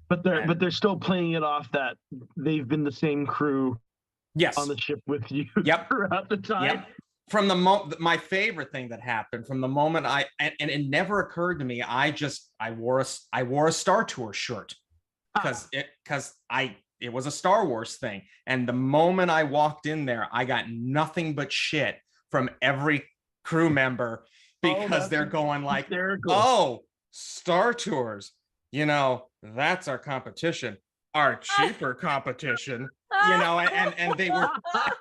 But they're still playing it off that they've been the same crew on the ship with you throughout the time. Yep. From the moment, my favorite thing that happened from the moment and it never occurred to me, I wore a Star Tour shirt because it was a Star Wars thing. And the moment I walked in there, I got nothing but shit from every crew member, because they're going like, hysterical. Oh, Star Tours, you know, that's our competition, our cheaper competition, you know, and they were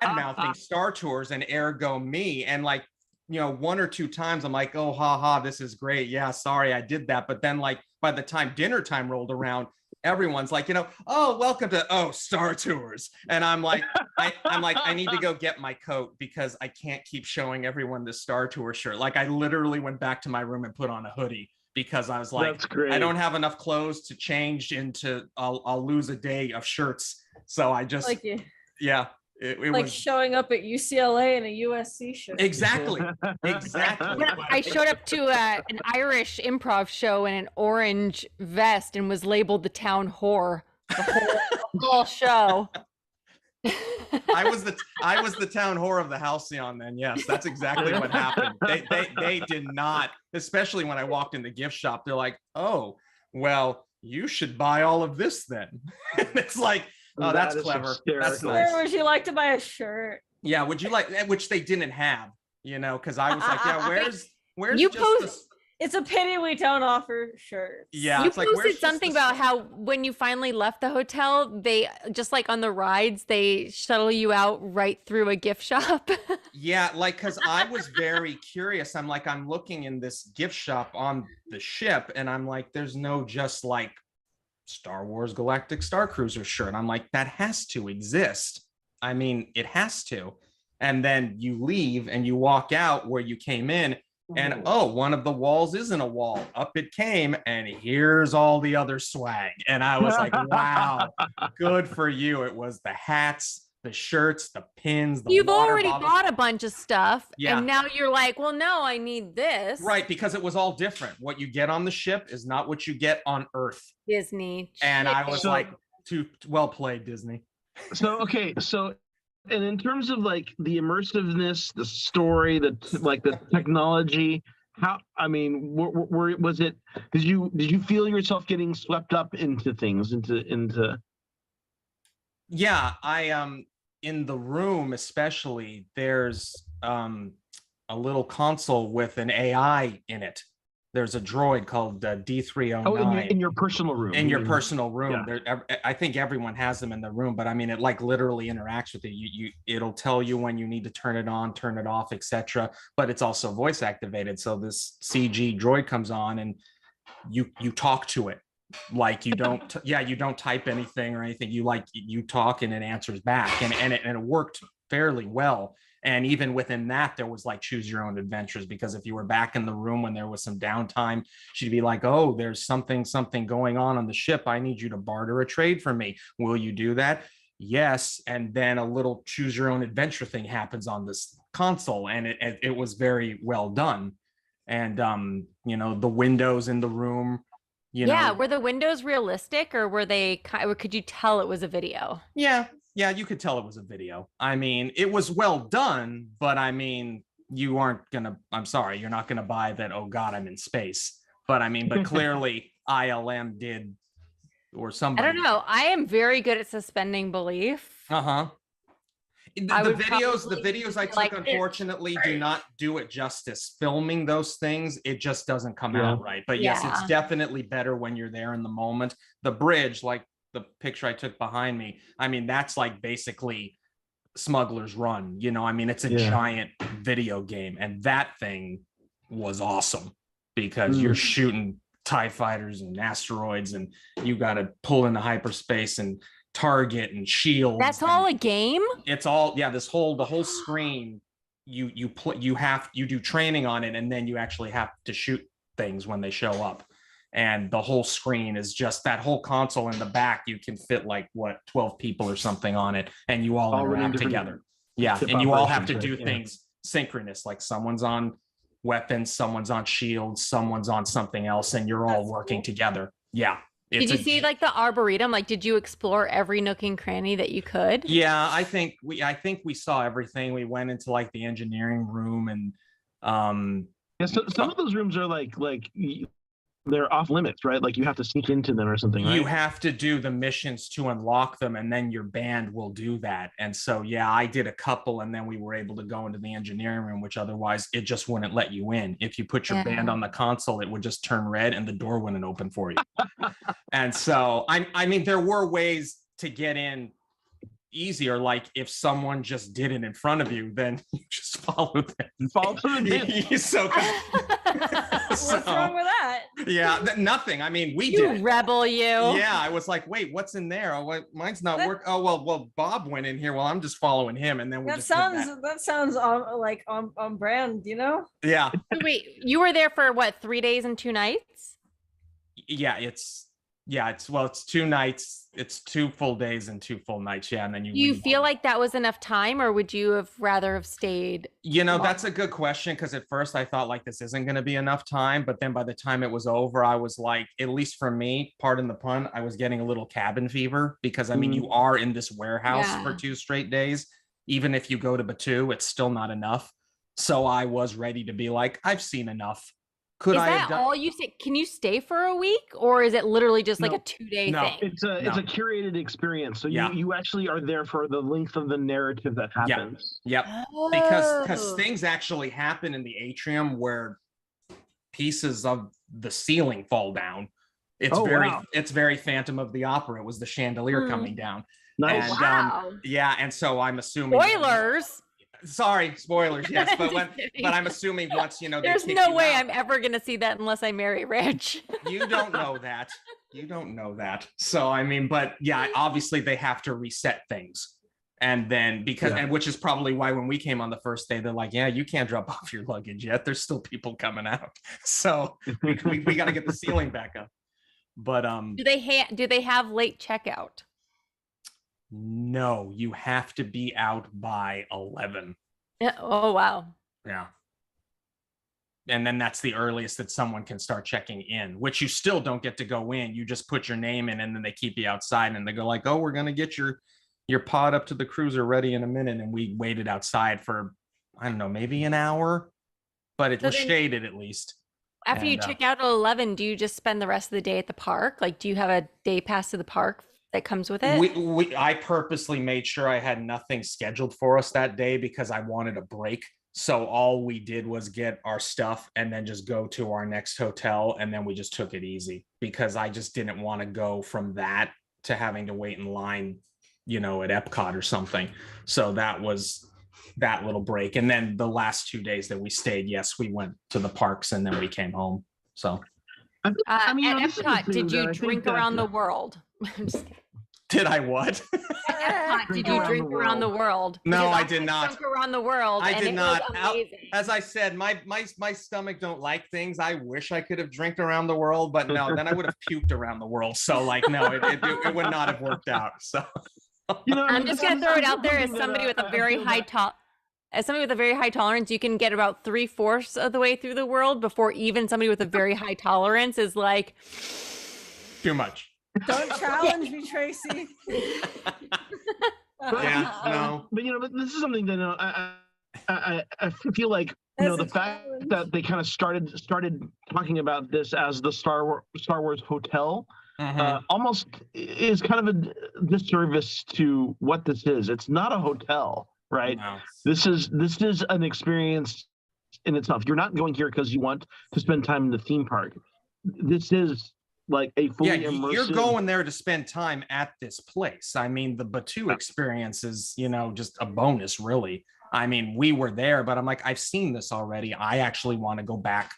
mouthing Star Tours and ergo me. And like, you know, one or two times I'm like, oh, ha, this is great. Yeah, sorry, I did that. But then like by the time dinner time rolled around, everyone's like, oh, welcome to Star Tours. And I'm like, I need to go get my coat because I can't keep showing everyone this Star Tour shirt. Like I literally went back to my room and put on a hoodie because I was like, That's great. I don't have enough clothes to change into, I'll lose a day of shirts. So I just, yeah. It like was showing up at UCLA in a USC shirt. exactly. I showed up to an Irish improv show in an orange vest and was labeled the town whore the whole show. I was the town whore of the halcyon then. Yes, that's exactly what happened. They did not, especially when I walked in the gift shop, they're like, oh, well, you should buy all of this then. And it's like, oh, that's clever. That's nice. Where would you like to buy a shirt? Yeah, would you like, which they didn't have, because I was like, yeah, where's you just post It's a pity we don't offer shirts. Yeah, you it's like, posted something about how when you finally left the hotel, they just like on the rides, they shuttle you out right through a gift shop. Yeah, like, because I was very curious. I'm like, I'm looking in this gift shop on the ship, and I'm like, there's no just like Star Wars Galactic Star Cruiser shirt. I'm like, that has to exist. I mean, it has to. And then you leave and you walk out where you came in, and oh, one of the walls isn't a wall. Up it came, and here's all the other swag. And I was like, wow, good for you. It was the hats, the shirts, the pins, the You've water already bottles. bought a bunch of stuff, Yeah. and now you're like, well, no, I need this. Right, because it was all different. What you get on the ship is not what you get on Earth. Disney. And I was So- like, too well played, Disney. So okay, and in terms of like the immersiveness, the story, the technology, how, I mean, was it? Did you feel yourself getting swept up into things, into? Yeah, I in the room especially, there's a little console with an AI in it. There's a droid called D309. Oh, in your personal room. In your personal room. Yeah. There, I think everyone has them in the room, but I mean, it like literally interacts with you. It'll tell you when you need to turn it on, turn it off, etc. But it's also voice activated. So this CG droid comes on, and you talk to it. Like you don't, you don't type anything or anything. You talk, and it answers back, and it worked fairly well. And even within that, there was like choose your own adventures, because if you were back in the room when there was some downtime, she'd be like, oh, there's something going on the ship. I need you to barter a trade for me. Will you do that? Yes. And then a little choose your own adventure thing happens on this console, and it was very well done. And, the windows in the room, were the windows realistic, or were they, or could you tell it was a video? Yeah, you could tell it was a video. I mean, it was well done, but I mean, I'm sorry, you're not gonna buy that, oh God, I'm in space. But I mean, but clearly ILM did, or somebody. I don't know. I am very good at suspending belief. Uh-huh. The videos I took, like unfortunately, do not do it justice. Filming those things, it just doesn't come out right. But yes, Yeah. it's definitely better when you're there in the moment. The bridge, like the picture I took behind me, I mean, that's like basically Smuggler's Run. I mean, it's a giant video game, and that thing was awesome because you're shooting TIE fighters and asteroids, and you got to pull into hyperspace and target and shield. That's all a game? It's all, the whole screen, you do training on it, and then you actually have to shoot things when they show up. And the whole screen is just that whole console in the back. You can fit like 12 people or something on it, and you all interact together. Yeah, and you all have to do things synchronous, like someone's on weapons, someone's on shields, someone's on something else, and you're all working together. Yeah. Did you see like the Arboretum? Like, did you explore every nook and cranny that you could? Yeah, I think we saw everything. We went into like the engineering room, and so some of those rooms are like they're off limits, right? Like you have to sneak into them or something, right? You have to do the missions to unlock them, and then your band will do that. And so, yeah, I did a couple, and then we were able to go into the engineering room, which otherwise it just wouldn't let you in. If you put your band on the console, it would just turn red and the door wouldn't open for you. And so, I mean, there were ways to get in easier. Like if someone just did it in front of you, then you just follow them. Follow them. So What's wrong with that? Yeah, nothing. I mean, we You did. rebel, you. Yeah, I was like, wait, what's in there? Oh, mine's not working. Oh, well, Bob went in here. Well, I'm just following him, and then we That just did sounds like on brand, you know? Yeah, Wait, you were there for what, 3 days and 2 nights? yeah, it's 2 nights. It's 2 full days and 2 full nights. Yeah, and then Do you leave feel on- like that was enough time, or would you have rather have stayed? That's a good question, because at first I thought like this isn't going to be enough time, but then by the time it was over, I was like, at least for me, pardon the pun, I was getting a little cabin fever, because I mean, you are in this warehouse for Yeah. 2 straight days. Even if you go to Batu, it's still not enough. So I was ready to be like, I've seen enough. Could Is I have that done? all you say? Can you stay for a week, or is it literally just like No. a 2-day No. thing? It's a curated experience. So Yeah. you actually are there for the length of the narrative that Yeah. happens. Yep. Because Oh. things actually happen in the atrium where pieces of the ceiling fall down. It's Oh, very wow. it's very Phantom of the Opera. It was the chandelier Hmm. coming down. Nice. And, Wow. Yeah, and so I'm assuming Spoilers. Sorry, spoilers, yes, but Just kidding. but I'm assuming once they There's kick no you way out- I'm ever gonna see that unless I marry Rich. You don't know that. You don't know that. So I mean, but yeah, obviously they have to reset things. And then and which is probably why when we came on the first day, they're like, yeah, you can't drop off your luggage yet. There's still people coming out. So we got to get the ceiling back up. But Do they have late checkout? no, you have to be out by 11. Yeah. Oh wow. Yeah. And then that's the earliest that someone can start checking in, which you still don't get to go in. You just put your name in and then they keep you outside and they go like, oh, we're going to get your pod up to the cruiser ready in a minute. And we waited outside for, I don't know, maybe an hour, but it So was then- shaded at least. After you And, check out at 11, do you just spend the rest of the day at the park? Like, do you have a day pass to the park that comes with it? I purposely made sure I had nothing scheduled for us that day because I wanted a break. So all we did was get our stuff and then just go to our next hotel. And then we just took it easy because I just didn't want to go from that to having to wait in line, at Epcot or something. So that was that little break. And then the last 2 days that we stayed, yes, we went to the parks and then we came home. So I mean, At this is the Epcot, thing did that I you think drink that- around the world? I'm just kidding. did I what? At Epcot, did you around drink the around the world? No, Because I did not. Drunk around the world. I and did it not. Was amazing. As I said, my stomach don't like things. I wish I could have drank around the world, but no, then I would have puked around the world. So like, no, it would not have worked out. So I'm just gonna throw it out there as something somebody that, with a I very feel high that- as somebody with a very high tolerance, you can get about 3/4 of the way through the world before even somebody with a very high tolerance is like, too much. Don't challenge me, Tracy. Yeah, no. But but this is something that I feel like That's the a fact challenge. that they kind of started talking about this as the Star Wars hotel Mhm. almost is kind of a disservice to what this is. It's not a hotel, right? No. This is an experience in itself. You're not going here because you want to spend time in the theme park. This is like a fully Yeah, immersive. you're going there to spend time at this place. I mean, the Batu experience is, just a bonus, really. I mean, we were there, but I'm like, I've seen this already. I actually want to go back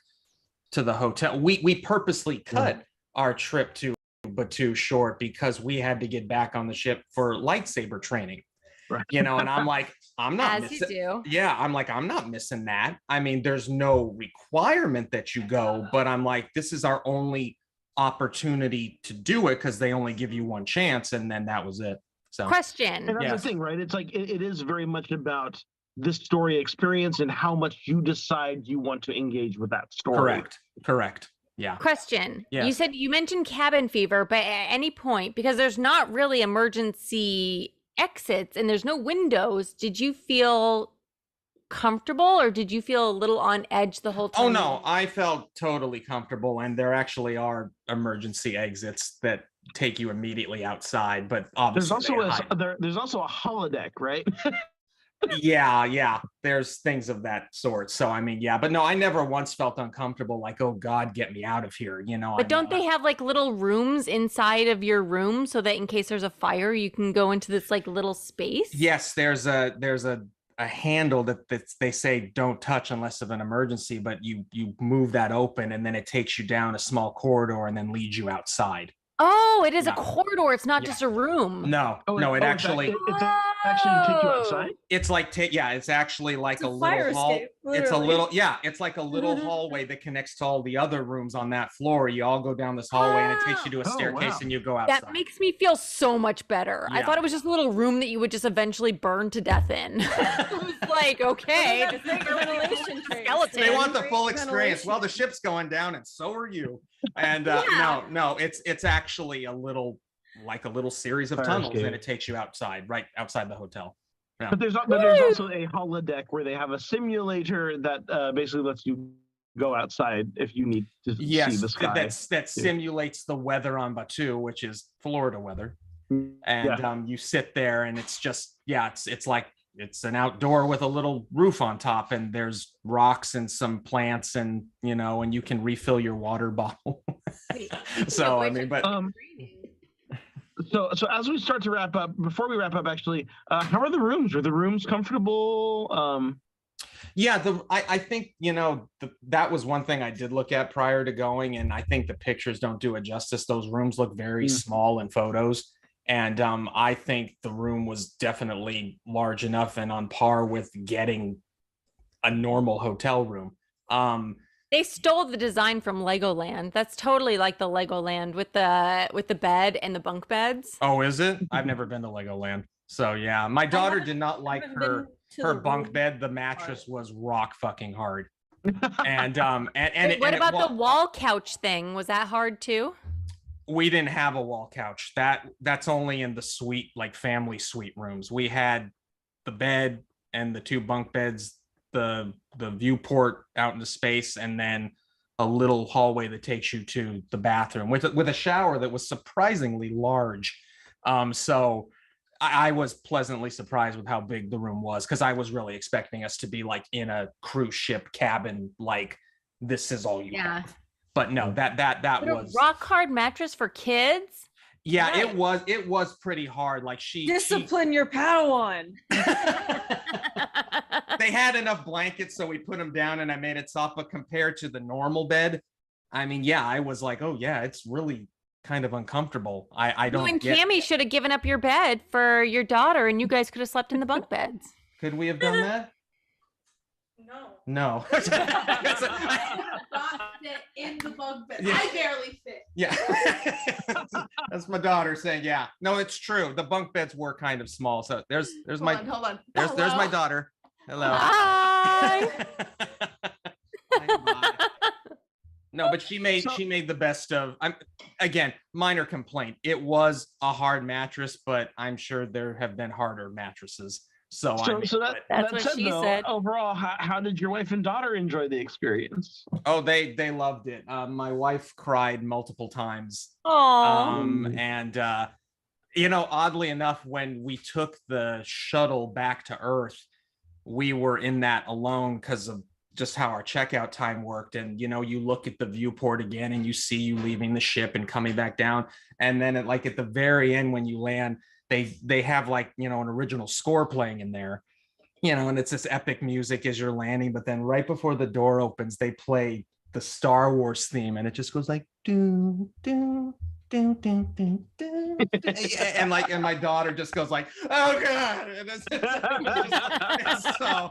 to the hotel. We purposely cut our trip to Batu short because we had to get back on the ship for lightsaber training. Right. And I'm like, I'm not as you missing. do. Yeah, I'm like, I'm not missing that. I mean, there's no requirement that you go, but I'm like, this is our only opportunity to do it because they only give you one chance, and then that was it. So Question. And that's Yes. the thing, right? It's like it is very much about this story experience and how much you decide you want to engage with that story. correct. Yeah. Question. Yes. You mentioned cabin fever, but at any point, because there's not really emergency exits and there's no windows, did you feel comfortable or did you feel a little on edge the whole time? Oh no, I felt totally comfortable, and there actually are emergency exits that take you immediately outside, but There's obviously also they hide. there's also a holodeck, right? yeah, there's things of that sort. So I mean, yeah, but no, I never once felt uncomfortable like, oh God, get me out of here, But don't they have like little rooms inside of your room so that in case there's a fire, you can go into this like little space? Yes, there's a a handle that they say don't touch unless of an emergency, but you move that open and then it takes you down a small corridor and then leads you outside. Oh, it is Yeah. a corridor. It's not Yeah. just a room. No, Oh, no, it it's actually actually take you outside. it's like it's actually like It's a a fire little hall. escape, It's a literally. little it's like a little hallway that connects to all the other rooms on that floor. You all go down this hallway and it takes you to a Oh, staircase wow. and you go outside. That makes me feel so much better. I Yeah. thought it was just a little room that you would just eventually burn to death in. It was like, okay, just Big ventilation trays. skeleton. They want the full Great experience. Well, the ventilation. ship's going down and so are you. And Yeah. no, it's actually a little series of Fire tunnels escape. and it takes you right outside the hotel. Yeah. But there's also a holodeck where they have a simulator that basically lets you go outside if you need to see Yes, the sky. that simulates the weather on Batu, which is Florida weather. And you sit there and it's just it's like it's an outdoor with a little roof on top and there's rocks and some plants and and you can refill your water bottle. So I mean, but So as we start to wrap up, before we wrap up, actually, how are the rooms? Are the rooms comfortable? I think that was one thing I did look at prior to going, and I think the pictures don't do it justice. Those rooms look very small in photos, and I think the room was definitely large enough and on par with getting a normal hotel room. They stole the design from Legoland. That's totally like the Legoland with the bed and the bunk beds. Oh, is it? I've never been to Legoland, so yeah. My daughter did not like her bunk bed. The mattress was rock fucking hard, and What about the wall couch thing? Was that hard too? We didn't have a wall couch. That's only in the suite, like family suite rooms. We had the bed and the two bunk beds, the viewport out into space, and then a little hallway that takes you to the bathroom with a shower that was surprisingly large. So I was pleasantly surprised with how big the room was, because I was really expecting us to be like in a cruise ship cabin, like this is all you have. But no, that was a rock hard mattress for kids. Yeah, Right. it was pretty hard. Like Discipline your Padawan. They had enough blankets, so we put them down and I made it soft. But compared to the normal bed, I mean, yeah, I was like, oh yeah, it's really kind of uncomfortable. I don't. You and Cammy should have given up your bed for your daughter, and you guys could have slept in the bunk beds. Could we have done that? No. Not fit in the bunk bed. Yeah. I barely fit. Yeah. That's my daughter saying, yeah. No, it's true. The bunk beds were kind of small. So there's Hold my on, hold on. there's my Hello? daughter. Hello. Hi. Hi. No, but she made the best of. Again, minor complaint. It was a hard mattress, but I'm sure there have been harder mattresses. So That's that what said, she though, said. overall, how did your wife and daughter enjoy the experience? oh, they loved it. My wife cried multiple times. Oh. And oddly enough, when we took the shuttle back to Earth, we were in that alone because of just how our checkout time worked. And you look at the viewport again and you see you leaving the ship and coming back down, and then at the very end when you land, they have an original score playing in there, and it's this epic music as you're landing. But then right before the door opens, they play the Star Wars theme, and it just goes like do do do do do do, and my daughter just goes like, oh god. And so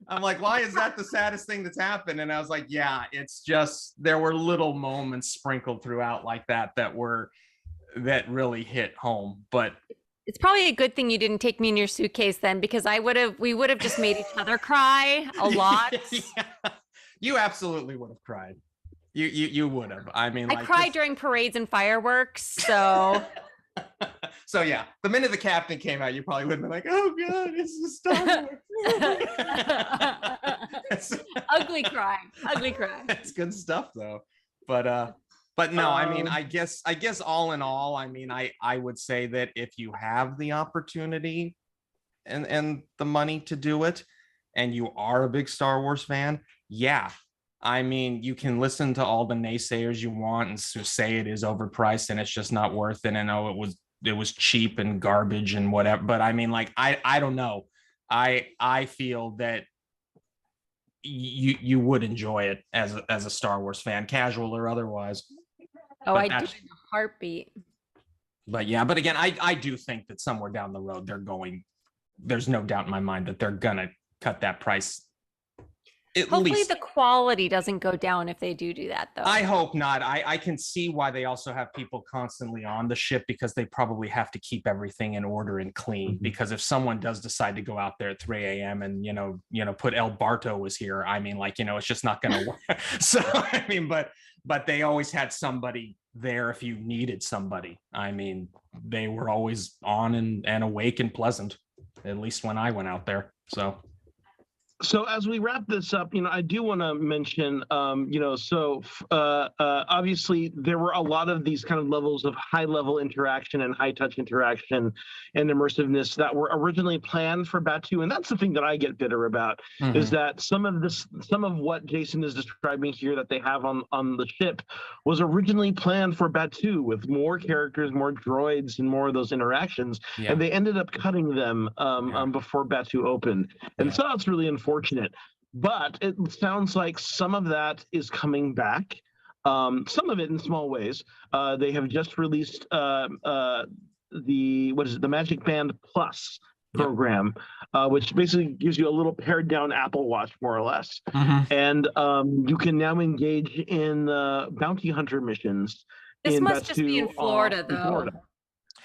I'm like, why is that the saddest thing that's happened? And I was like, yeah, it's just there were little moments sprinkled throughout like that really hit home. But It's probably a good thing you didn't take me in your suitcase then, because we would have just made each other cry a lot. Yeah. You absolutely would have cried. You would have. I mean, I cried during parades and fireworks, so So yeah, the minute the captain came out, you probably would have been like, oh god, it's a Star Wars. ugly cry. It's good stuff though. But no, I mean, I guess all in all, I mean, I would say that if you have the opportunity and the money to do it, and you are a big Star Wars fan, yeah. I mean, you can listen to all the naysayers you want and say it is overpriced and it's just not worth it. And it was cheap and garbage and whatever. But I mean, I don't know. I feel that you would enjoy it as a Star Wars fan, casual or otherwise. Oh, But I do that's- in a heartbeat. But yeah, but again, I do think that somewhere down the road there's no doubt in my mind that they're gonna cut that price. At Hopefully least the quality doesn't go down if they do that, though. I hope not. I can see why they also have people constantly on the ship, because they probably have to keep everything in order and clean. Mhm. Because if someone does decide to go out there at 3 a.m. and put El Barto was here, I mean, like, it's just not going to work. So I mean, but they always had somebody there if you needed somebody. I mean, they were always on and awake and pleasant, at least when I went out there. So as we wrap this up, I do want to mention, obviously there were a lot of these kind of levels of high level interaction and high touch interaction and immersiveness that were originally planned for Batu. And that's the thing that I get bitter about, is that some of what Jason is describing here that they have on the ship was originally planned for Batu, with more characters, more droids, and more of those interactions. Yeah. And they ended up cutting them before Batu opened. And so that's really unfortunate. But it sounds like some of that is coming back. Some of it in small ways. They have just released the Magic Band Plus program, which basically gives you a little pared down Apple Watch, more or less. And you can now engage in bounty hunter missions. This must just be Batu, in Florida, though.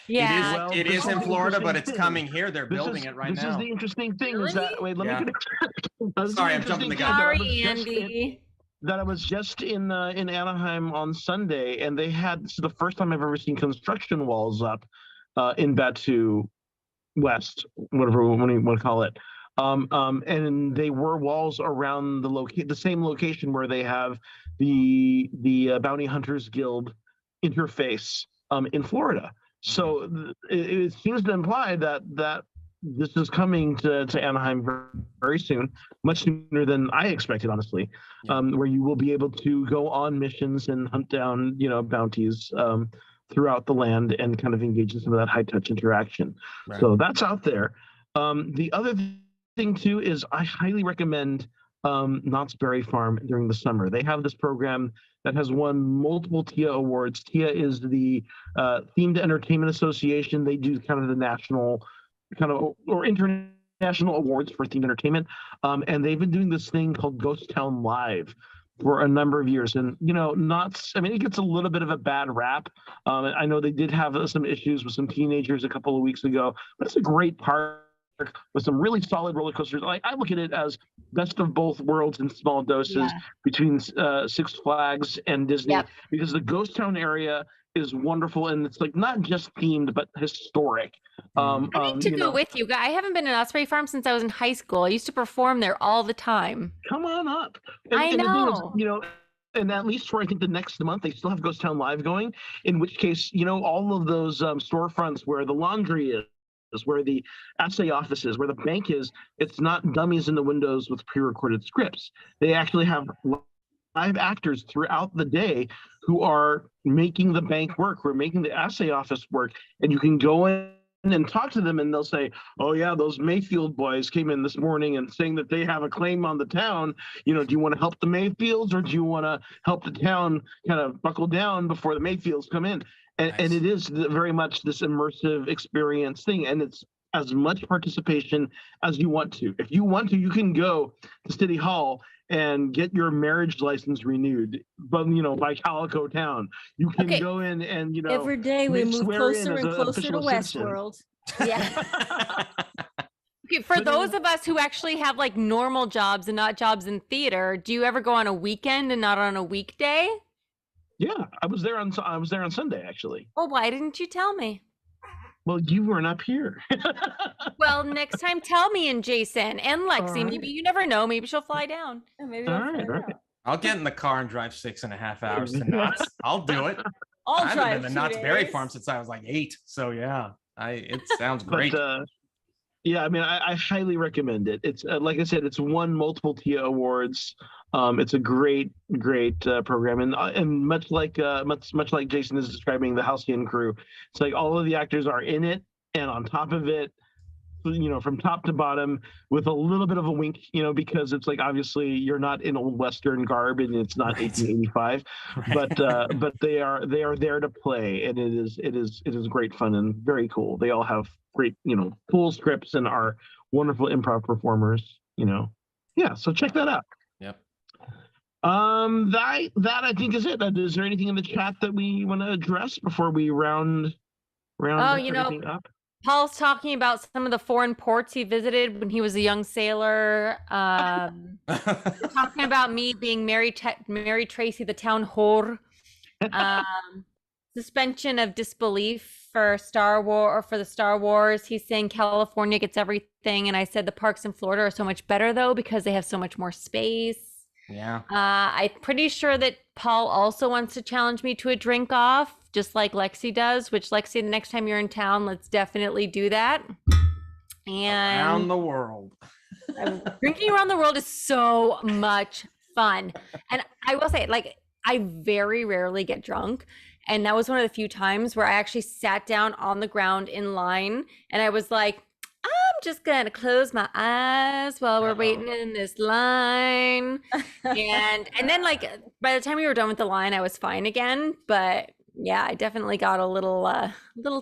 Yeah. Well, it this is is in the Florida, but interesting it's thing. coming here. They're building it right this now. is the interesting thing is that, wait, let me finish. Sorry, I'm jumping the gun. Sorry, Andy. That I was just in Anaheim on Sunday, and they had, this is the first time I've ever seen construction walls up in Batu West, whatever you want to call it. And they were walls around the same location where they have the Bounty Hunters Guild interface in Florida. So it seems to imply that this is coming to Anaheim very soon, much sooner than I expected, honestly, where you will be able to go on missions and hunt down, bounties throughout the land and kind of engage in some of that high touch interaction. Right. So that's out there. The other thing too is I highly recommend Knott's Berry Farm during the summer. They have this program that has won multiple TIA awards. TIA is the Themed Entertainment Association. They do kind of the national or international awards for themed entertainment. And they've been doing this thing called Ghost Town Live for a number of years. And, Knott's, it gets a little bit of a bad rap. I know they did have some issues with some teenagers a couple of weeks ago, but it's a great park with some really solid roller coasters. I look at it as best of both worlds in small doses between Six Flags and Disney, because the Ghost Town area is wonderful, and it's not just themed but historic. I need to go with you. I haven't been to Knott's Berry Farm since I was in high school. I used to perform there all the time. Come on up. I know. The thing is, and at least for I think the next month they still have Ghost Town Live going. In which case, all of those storefronts where the laundry is, where the assay office is, where the bank is, it's not dummies in the windows with pre-recorded scripts. They actually have live actors throughout the day who are making the bank work, who are making the assay office work, and you can go in and talk to them and they'll say, oh yeah, those Mayfield boys came in this morning and saying that they have a claim on the town. Do you want to help the Mayfields, or do you want to help the town kind of buckle down before the Mayfields come in? And, Nice. and it is very much this immersive experience thing, and it's as much participation as you want to. If you want to, you can go to City Hall and get your marriage license renewed, but by Calico Town. You can go in and every day we move closer and closer to citizen. Westworld. Yeah. Okay, for those of us who actually have normal jobs and not jobs in theater, do you ever go on a weekend and not on a weekday? Yeah, I was there on Sunday, actually. Well, why didn't you tell me? Well, you weren't up here. Well, next time tell me and Jason and Lexi. Right. Maybe you never know. Maybe she'll fly down. Yeah, maybe All I'll right, find right. out. I'll get in the car and drive 6.5 hours to Knott's. I'll do it. I'll I've drive been to 2 Knott's Berry days. Farm since I was 8. So yeah, it sounds great. But yeah, I highly recommend it. It's like I said, it's won multiple TIA awards. It's a great program, and much like Jason is describing the Halcyon crew, it's like all of the actors are in it, and on top of it, from top to bottom with a little bit of a wink, because it's like obviously you're not in old Western garb and it's not 1885, but they are there to play, and it is great fun and very cool. They all have great cool scripts and are wonderful improv performers. Yeah. So check that out. Yep. That I think is it. Is there anything in the chat that we want to address before we round everything up? Paul's talking about some of the foreign ports he visited when he was a young sailor. Talking about me being Mary Tracy, the town whore. Suspension of disbelief for the Star Wars. He's saying California gets everything, and I said the parks in Florida are so much better though because they have so much more space. Yeah. I'm pretty sure that Paul also wants to challenge me to a drink off, just like Lexi does, which Lexi, the next time you're in town, let's definitely do that. And around the world. Drinking around the world is so much fun. And I will say, I very rarely get drunk. And that was one of the few times where I actually sat down on the ground in line and I was like, I'm just gonna close my eyes while we're waiting in this line. and then by the time we were done with the line, I was fine again. But yeah, I definitely got a little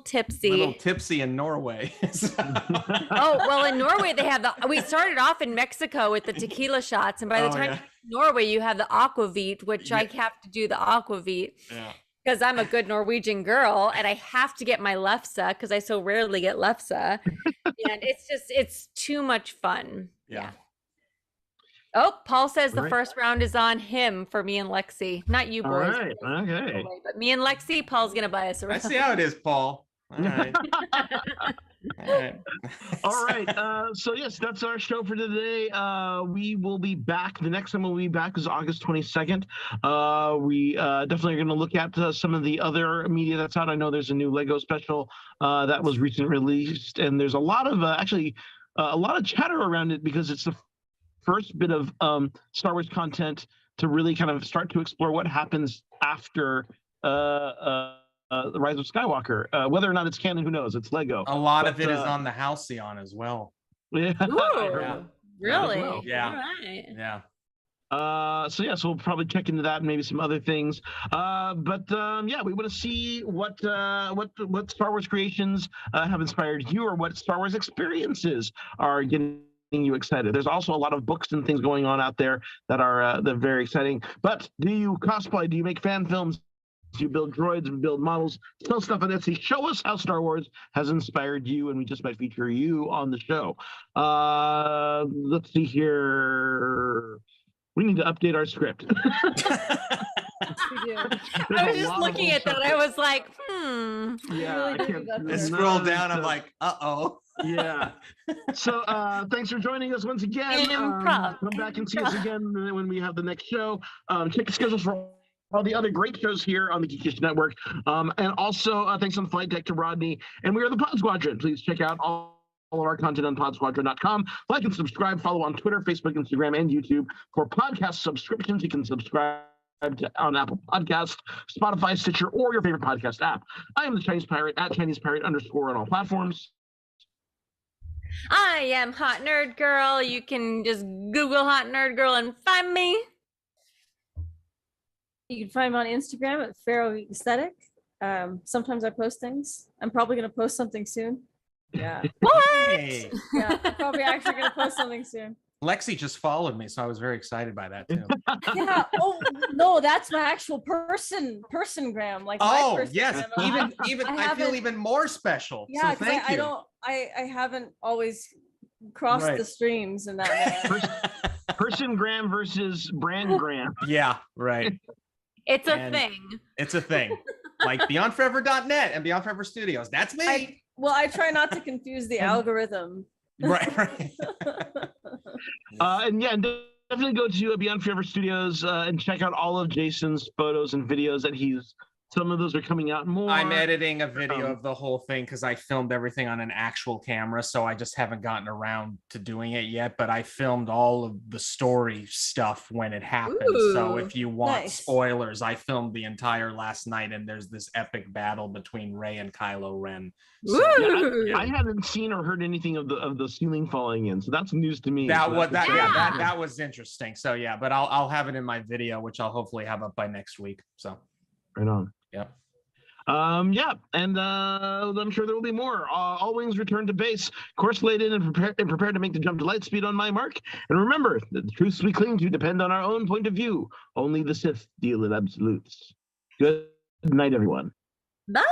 tipsy. Little tipsy in Norway. Oh, well, in Norway they have we started off in Mexico with the tequila shots, and by the time you get to Norway you have the aquavit, which I have to do the aquavit. Yeah. Because I'm a good Norwegian girl and I have to get my lefse because I so rarely get lefse. And it's too much fun. Yeah. Oh, Paul says the first round is on him for me and Lexi. Not you boys. All right. Okay. But me and Lexi, Paul's going to buy us a round. I see how it is, Paul. All right. All right. So yes, that's our show for today. We will be back. The next time we'll be back is August 22nd. We definitely are going to look at some of the other media that's out. I know there's a new Lego special that was recently released, and there's a lot of a lot of chatter around it because it's the first bit of Star Wars content to really kind of start to explore what happens after the Rise of Skywalker. Whether or not it's canon, who knows? It's Lego. A lot of it is on the Halcyon as well. Yeah. Ooh, really? Well. Yeah. All right. Yeah. So we'll probably check into that and maybe some other things. But we want to see what Star Wars creations have inspired you, or what Star Wars experiences are getting you excited. There's also a lot of books and things going on out there that are very exciting. But do you cosplay? Do you make fan films? Do you build droids and build models? Sell stuff on Etsy. Show us how Star Wars has inspired you, and we just might feature you on the show. Let's see here. We need to update our script. I was just looking at that. I was like, Yeah. I scroll down. I'm like, uh-oh. Yeah. So thanks for joining us once again. Improv. Come back and see us again when we have the next show. Check the schedules for all the other great shows here on the Geekish Network. And also thanks on the flight deck to Rodney. And we are the Pod Squadron. Please check out all of our content on podsquadron.com. Like and subscribe. Follow on Twitter, Facebook, Instagram, and YouTube. For podcast subscriptions, you can subscribe on Apple Podcasts, Spotify, Stitcher, or your favorite podcast app. I am the Chinese Pirate at Chinese Pirate _ on all platforms. I am Hot Nerd Girl. You can just Google Hot Nerd Girl and find me. You can find me on Instagram at Pharaoh Aesthetic. Sometimes I post things. I'm probably going to post something soon. Yeah. What? Hey. Yeah, I'm probably actually going to post something soon. Lexi just followed me, so I was very excited by that too. Yeah. Oh no, that's my actual person-gram. Like my Oh person yes, gram. even I feel haven't- even more special. Yeah, So thank you. I haven't always crossed Right. the streams in that manner. Person Graham versus Brand Graham. Yeah, right. It's a And- thing. It's a thing. Like BeyondForever.net and Beyond Forever Studios. That's me. I try not to confuse the algorithm. Right. And definitely go to Beyond Forever Studios and check out all of Jason's photos and videos that he's Some of those are coming out more. I'm editing a video of the whole thing because I filmed everything on an actual camera, so I just haven't gotten around to doing it yet. But I filmed all of the story stuff when it happened. So Ooh, if you want nice. spoilers, I filmed the entire last night, and there's this epic battle between Rey and Kylo Ren. So, Ooh. I hadn't seen or heard anything of the ceiling falling in, so that's news to me. that So was that's that yeah exciting. that was interesting. So yeah, but I'll have it in my video, which I'll hopefully have up by next week. So Right on. yeah. Yeah, and I'm sure there will be more. All wings return to base, course laid in and prepared to make the jump to light speed on my mark. And remember, the truths we cling to depend on our own point of view. Only the Sith deal in absolutes. Good night, everyone. Bye.